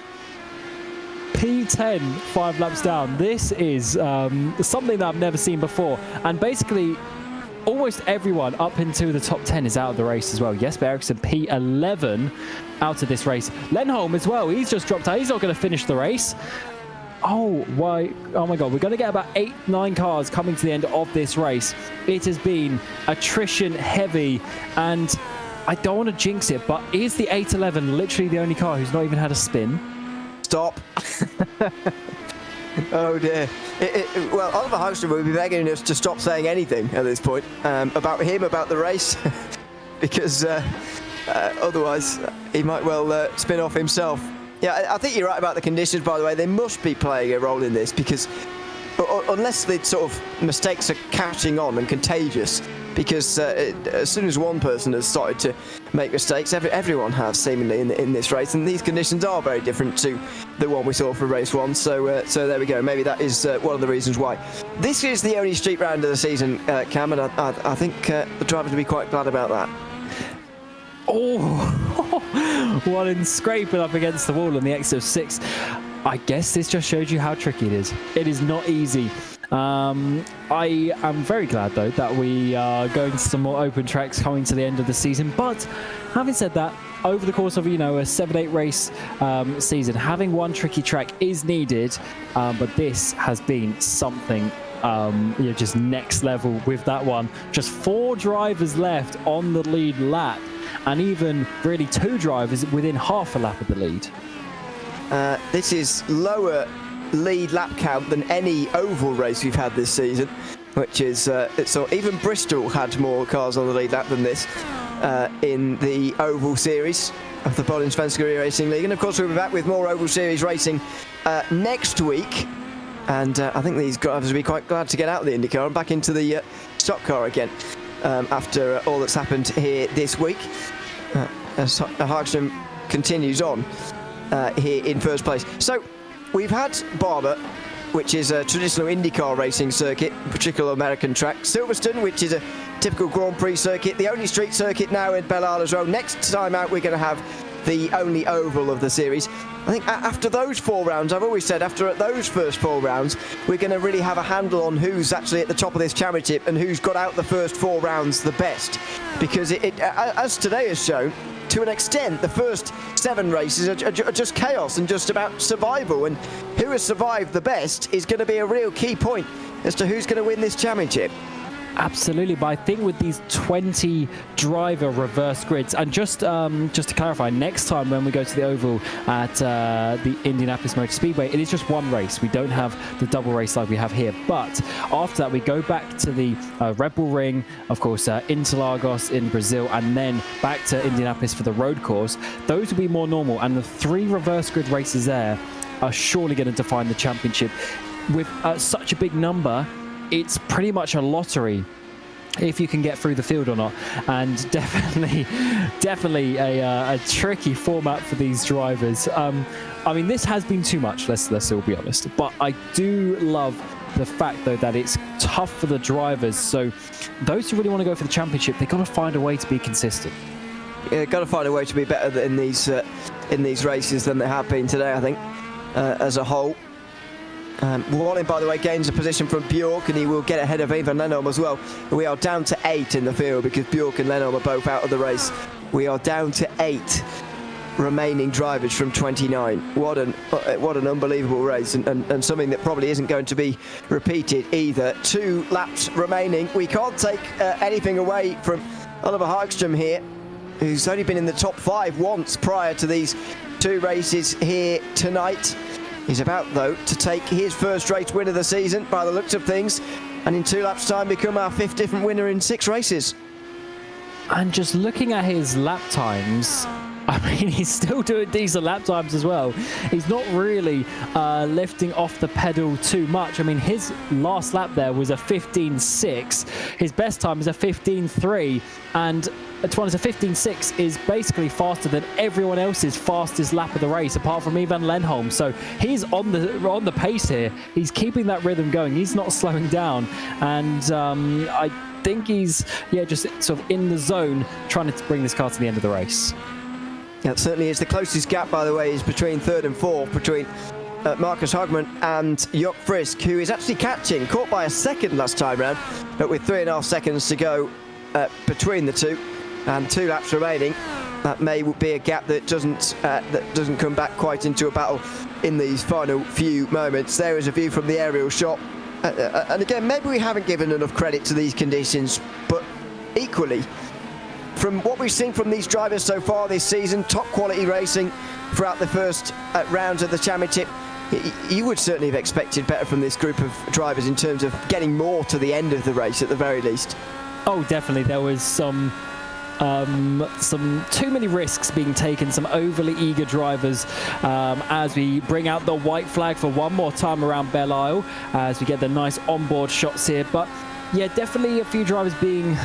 S2: P10, 5 laps down. This is something that I've never seen before, and basically almost everyone up into the top 10 is out of the race as well. Jesper Eriksson, P11, out of this race. Lennholm as well, he's just dropped out. He's not going to finish the race. Oh my God, we're going to get about 8-9 cars coming to the end of this race. It has been attrition heavy, and I don't want to jinx it, but is the 811 literally the only car who's not even had a spin?
S1: Stop. Oh dear. Well, Oliver Hagström will be begging us to stop saying anything at this point about him, about the race, because otherwise he might well spin off himself. Yeah, I think you're right about the conditions, by the way. They must be playing a role in this, because unless the sort of mistakes are catching on and contagious, because as soon as one person has started to make mistakes, everyone has seemingly in this race, and these conditions are very different to the one we saw for race 1. So there we go. Maybe that is one of the reasons why. This is the only street round of the season, Cam, and I think the drivers will be quite glad about that.
S2: Oh, one in scraping up against the wall on the exit of 6. I guess this just shows you how tricky it is. It is not easy. I am very glad, though, that we are going to some more open tracks coming to the end of the season. But having said that, over the course of, you know, a 7-8 race season, having one tricky track is needed. But this has been something you know, just next level with that one. Just 4 drivers left on the lead lap, and even really 2 drivers within half a lap of the lead.
S1: This is lower lead lap count than any oval race we've had this season, which is so even Bristol had more cars on the lead lap than this in the oval series of the Bohlin Svenska Eracingligan. Of course, we'll be back with more oval series racing next week, and I think these drivers will be quite glad to get out of the IndyCar and back into the stock car again after all that's happened here this week. As Hagström continues on here in first place. So we've had Barber, which is a traditional IndyCar racing circuit, particular American track. Silverstone, which is a typical Grand Prix circuit. The only street circuit now in Bellalla's Row. Next time out, we're going to have the only oval of the series. I think after those 4 rounds, I've always said after those first 4 rounds, we're going to really have a handle on who's actually at the top of this championship and who's got out the first 4 rounds the best. Because as today has shown, to an extent, the first 7 races are just chaos and just about survival, and who has survived the best is going to be a real key point as to who's going to win this championship.
S2: Absolutely, but I think with these 20 driver reverse grids, and just to clarify, next time when we go to the oval at the Indianapolis Motor Speedway, it is just one race. We don't have the double race like we have here. But after that, we go back to the Red Bull Ring, of course, Interlagos in Brazil, and then back to Indianapolis for the road course. Those will be more normal, and the 3 reverse grid races there are surely going to define the championship. With such a big number, it's pretty much a lottery if you can get through the field or not, and definitely a tricky format for these drivers. I mean, this has been too much, let's all be honest, but I do love the fact though that it's tough for the drivers, so those who really want to go for the championship, they've got to find a way to be consistent.
S1: Yeah, got to find a way to be better in these races than they have been today, I think, as a whole. Bohlin, by the way, gains a position from Bjork, and he will get ahead of Ivan Lennholm as well. We are down to 8 in the field because Bjork and Lennholm are both out of the race. We are down to 8 remaining drivers from 29. What an unbelievable race, and something that probably isn't going to be repeated either. 2 laps remaining. We can't take anything away from Oliver Hagström here, who's only been in the top 5 once prior to these 2 races here tonight. He's about, though, to take his first race win of the season by the looks of things, and in 2 laps' time become our 5th different winner in 6 races.
S2: And just looking at his lap times, I mean, he's still doing decent lap times as well. He's not really lifting off the pedal too much. I mean, his last lap there was a 15.6. His best time is a 15.3, and to be honest, a 15.6 is basically faster than everyone else's fastest lap of the race, apart from Ivan Lennholm. So he's on the pace here. He's keeping that rhythm going. He's not slowing down, and I think he's just sort of in the zone, trying to bring this car to the end of the race.
S1: Yeah, it certainly is. The closest gap, by the way, is between 3rd and 4th, between Marcus Hagman and Jock Frisk, who is actually caught by a second last time round, but with 3.5 seconds to go between the two, and 2 laps remaining. That may be a gap that doesn't come back quite into a battle in these final few moments. There is a view from the aerial shot, and again, maybe we haven't given enough credit to these conditions, but equally, from what we've seen from these drivers so far this season, top quality racing throughout the first rounds of the championship, you would certainly have expected better from this group of drivers in terms of getting more to the end of the race at the very least. Oh,
S2: definitely. There was some too many risks being taken, some overly eager drivers, as we bring out the white flag for one more time around Belle Isle, as we get the nice onboard shots here. But yeah, definitely a few drivers being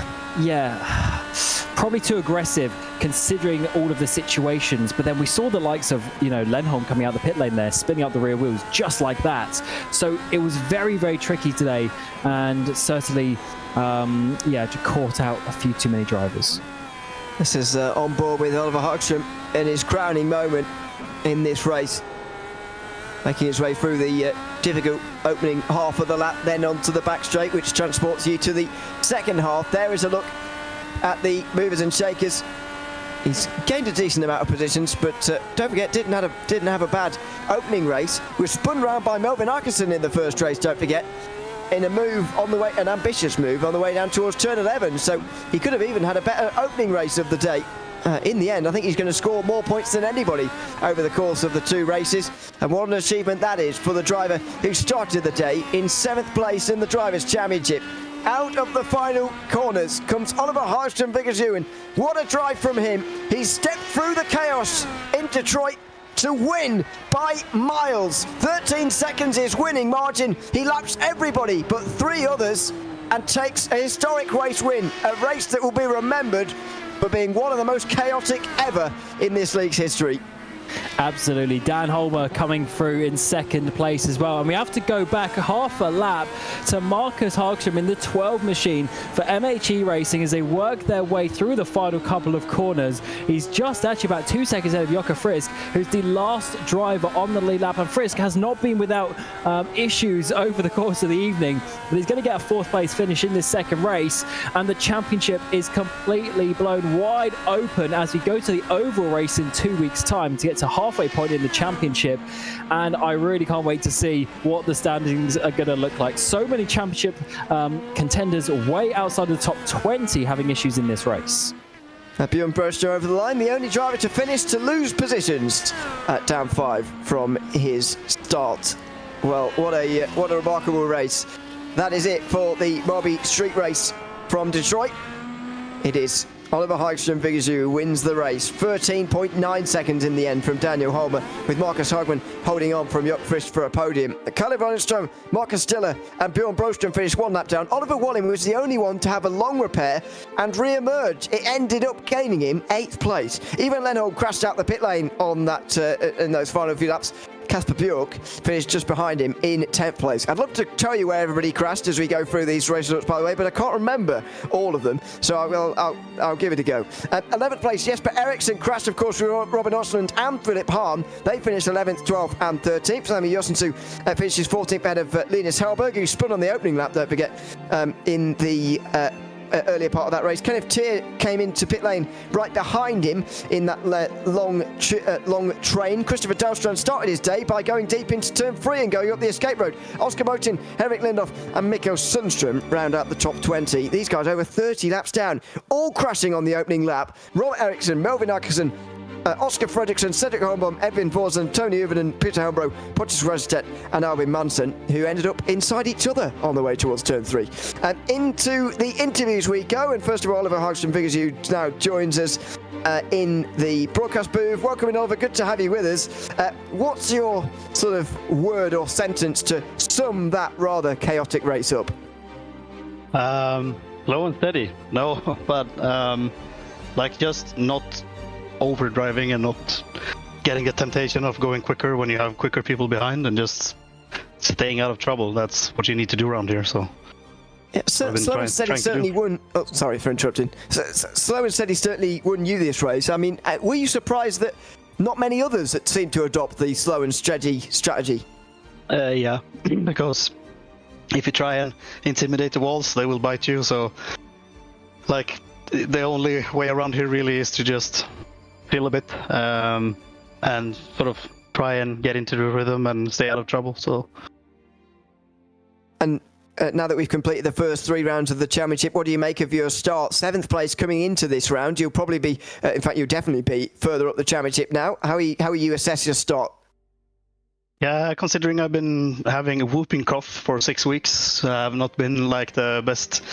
S2: probably too aggressive considering all of the situations. But then we saw the likes of Lennholm coming out the pit lane there, spinning up the rear wheels just like that. So it was very, very tricky today, and certainly just caught out a few too many drivers.
S1: This is on board with Oliver Hagström in his crowning moment in this race, making his way through the difficult opening half of the lap, then onto the back straight, which transports you to the second half. There is a look at the movers and shakers. He's gained a decent amount of positions, but don't forget, didn't have a bad opening race. Was spun round by Melvin Arkeson in the first race, don't forget, in a move on the way, an ambitious move on the way down towards turn 11. So he could have even had a better opening race of the day. In the end, I think he's going to score more points than anybody over the course of the 2 races. And what an achievement that is for the driver who started the day in 7th place in the Drivers' Championship. Out of the final corners comes Oliver Hagström Viggersjøen. What a drive from him. He stepped through the chaos in Detroit to win by miles. 13 seconds is winning margin. He laps everybody but 3 others and takes a historic race win. A race that will be remembered for being one of the most chaotic ever in this league's history.
S2: Absolutely. Dan Holmer coming through in 2nd place as well. And we have to go back half a lap to Marcus Hagström in the 12 machine for MHE Racing as they work their way through the final couple of corners. He's just actually about 2 seconds ahead of Jocke Frisk, who's the last driver on the lead lap. And Frisk has not been without issues over the course of the evening, but he's going to get a 4th place finish in this second race. And the championship is completely blown wide open as we go to the oval race in 2 weeks' time to get It's a halfway point in the championship, and I really can't wait to see what the standings are going to look like. So many championship contenders way outside of the top 20 having issues in this race.
S1: Bjorn Brostrom over the line, the only driver to finish to lose positions at down 5 from his start. Well, what a remarkable race. That is it for the MABI street race from Detroit. It is Oliver Hagström Vigazoo who wins the race. 13.9 seconds in the end from Daniel Holmer, with Marcus Hagman holding on from Jock Frist for a podium. Kalle Ronnestrom, Marcus Stiller and Bjorn Brostrom finished 1 lap down. Oliver Bohlin was the only one to have a long repair and re-emerge. It ended up gaining him 8th place. Even Lennholm crashed out the pit lane on that in those final few laps. Kasper Bjork finished just behind him in 10th place. I'd love to tell you where everybody crashed as we go through these race results, by the way, but I can't remember all of them, so I'll give it a go. 11th place, Jesper Eriksson crashed, of course, with Robin Osland and Philip Hahn. They finished 11th, 12th and 13th. Sami Josensu finishes 14th ahead of Linus Hellberg, who spun on the opening lap, don't forget, in the earlier part of that race. Kenneth Tier came into pit lane right behind him in that long train. Christopher Dahlstrand started his day by going deep into turn 3 and going up the escape road. Oscar Motin, Henrik Lindhoff and Mikko Sundström round out the top 20. These guys over 30 laps down, all crashing on the opening lap. Robert Eriksson, Melvin Ackerson, Oscar Fredriksson, Cedric Holmbaum, Edvin Forsen, Tony Uvinen, Peter Helbro, Pontus Rosstedt and Albin Manson, who ended up inside each other on the way towards turn 3. And into the interviews we go, and first of all, Oliver Hagström Vigazoo now joins us in the broadcast booth. Welcome in, Oliver, good to have you with us. What's your sort of word or sentence to sum that rather chaotic race up?
S3: Low and steady, no, but just not overdriving and not getting the temptation of going quicker when you have quicker people behind, and just staying out of trouble. That's what you need to do around here. So
S1: yeah, Slow and Steady certainly won. Oh, sorry for interrupting. Slow and Steady certainly won you this race. I mean, were you surprised that not many others that seem to adopt the slow and steady strategy?
S3: Yeah, because if you try and intimidate the walls, they will bite you. So, the only way around here really is to just chill a bit and sort of try and get into the rhythm and stay out of trouble. So,
S1: and now that we've completed the first 3 rounds of the championship, what do you make of your start? 7th place coming into this round. You'll probably be, in fact, you'll definitely be further up the championship now. How will you assess your start?
S3: Yeah, considering I've been having a whooping cough for 6 weeks, I've not been the best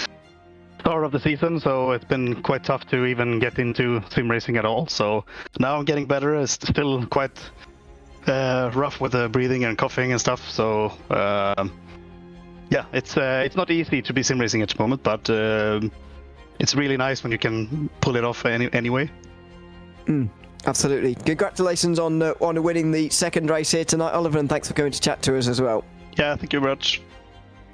S3: start of the season, so it's been quite tough to even get into sim racing at all. So now I'm getting better. It's still quite rough with the breathing and coughing and stuff. So yeah, it's not easy to be sim racing at the moment, but it's really nice when you can pull it off anyway.
S1: Absolutely. Congratulations on winning the second race here tonight, Oliver, and thanks for coming to chat to us as well.
S3: Yeah, thank you very much.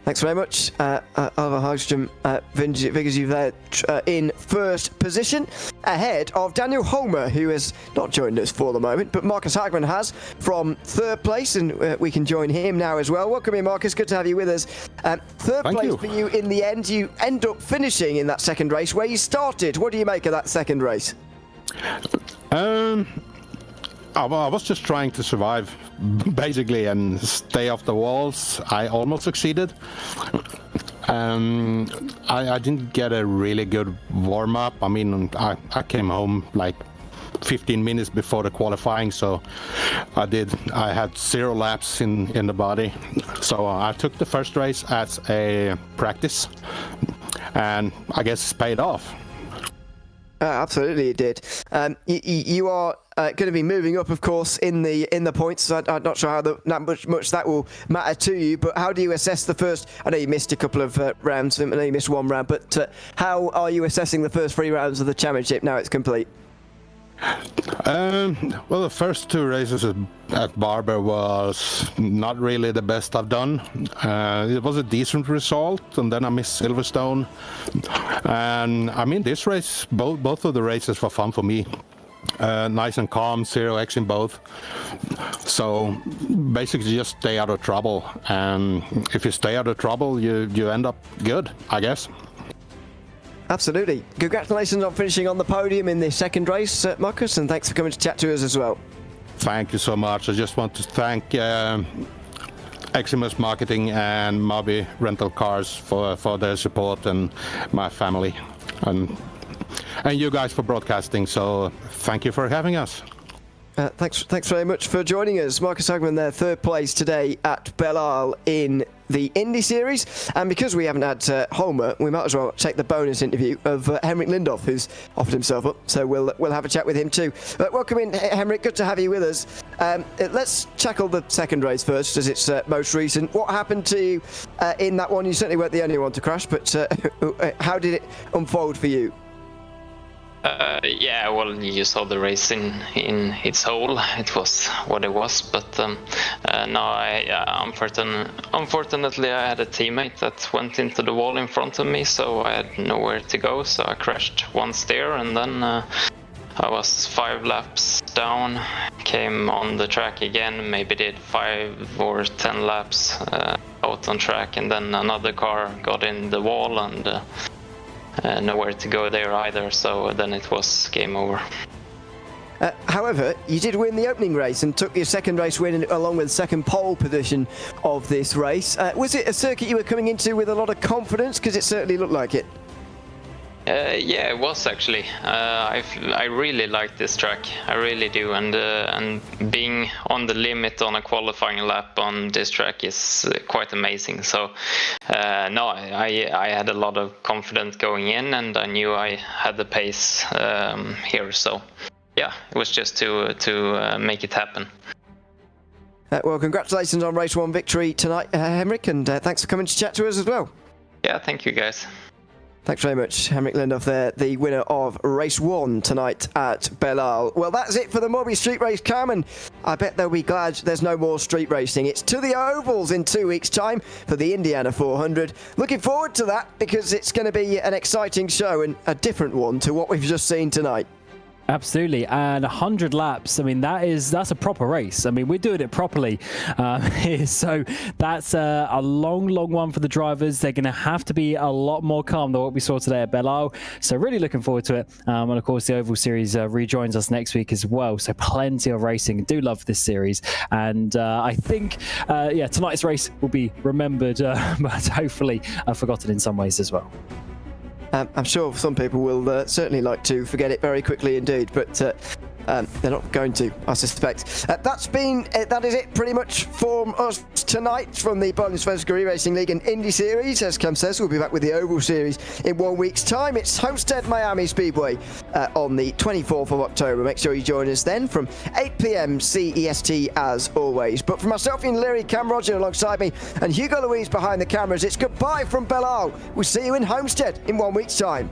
S1: Thanks very much, Oliver Hagström Vigazoo there in first position, ahead of Daniel Holmer, who has not joined us for the moment, but Marcus Hagman has from 3rd place, and we can join him now as well. Welcome in, Marcus. Good to have you with us. Third place for you in the end. You end up finishing in that second race where you started. What do you make of that second race?
S4: I was just trying to survive, basically, and stay off the walls. I almost succeeded. I didn't get a really good warm-up. I mean, I came home 15 minutes before the qualifying, so I had 0 laps in the body. So I took the first race as a practice, and I guess it's paid off.
S1: Absolutely, it did. You are going to be moving up, of course, in the points. So I'm not sure how much that will matter to you. But how do you assess the first? I know you missed a couple of rounds. I know you missed 1 round. But how are you assessing the first 3 rounds of the championship now it's complete?
S4: Well, the first 2 races at Barber was not really the best I've done. It was a decent result, and then I missed Silverstone. And I mean, this race, both of the races were fun for me. Nice and calm, 0x in both. So basically just stay out of trouble. And if you stay out of trouble, you end up good, I guess.
S1: Absolutely. Congratulations on finishing on the podium in the second race, Marcus, and thanks for coming to chat to us as well.
S4: thank you so much. I just want to thank Eximus Marketing and MABI Rental Cars for their support, and my family, and you guys for broadcasting. So thank you for having us.
S1: Thanks very much for joining us. Marcus Hagman there, third place today at Belle Isle in the Indy Series. And because we haven't had Homer, we might as well take the bonus interview of Henrik Lindhoff, who's offered himself up. So we'll have a chat with him too. Welcome in, Henrik. Good to have you with us. Let's tackle the second race first, as it's most recent. What happened to you in that one? You certainly weren't the only one to crash, but how did it unfold for you?
S5: Yeah, well, you saw the race in its whole. It was what it was, but no, unfortunately, I had a teammate that went into the wall in front of me, so I had nowhere to go. So I crashed once there, and then I was 5 laps down, came on the track again, maybe did 5 or 10 laps out on track, and then another car got in the wall, and nowhere to go there either, so then it was game over.
S1: However, you did win the opening race and took your second race win along with second pole position of this race. Was it a circuit you were coming into with a lot of confidence? Because it certainly looked like it.
S5: Yeah, it was actually. I really like this track. I really do, and being on the limit on a qualifying lap on this track is quite amazing. So, no, I had a lot of confidence going in, and I knew I had the pace here. So, yeah, it was just to make it happen.
S1: Well, congratulations on race 1 victory tonight, Henrik, and thanks for coming to chat to us as well.
S5: Yeah, thank you guys.
S1: Thanks very much, Henrik Lindhoff there, the winner of race 1 tonight at Belle Isle. Well, that's it for the MABI Street Race Cam, and I bet they'll be glad there's no more street racing. It's to the ovals in 2 weeks' time for the Indiana 400. Looking forward to that, because it's going to be an exciting show and a different one to what we've just seen tonight.
S2: Absolutely, and 100 laps. I mean, that's a proper race. I mean, we're doing it properly. So that's a long one for the drivers. They're going to have to be a lot more calm than what we saw today at Belle Isle. So really looking forward to it. And of course, the Oval Series rejoins us next week as well. So plenty of racing. Do love this series, and I think tonight's race will be remembered, but hopefully forgotten in some ways as well.
S1: I'm sure some people will certainly like to forget it very quickly indeed, but they're not going to, I suspect. That is it pretty much for us tonight from the Bohlin Svenska Eracingligan Indy Series. As Cam says, we'll be back with the Oval Series in 1 week's time. It's Homestead Miami Speedway on the 24th of October. Make sure you join us then from 8 p.m. CEST as always. But for myself and Larry, Cam Roger alongside me, and Hugo Louise behind the cameras, it's goodbye from Belle Isle. We'll see you in Homestead in 1 week's time.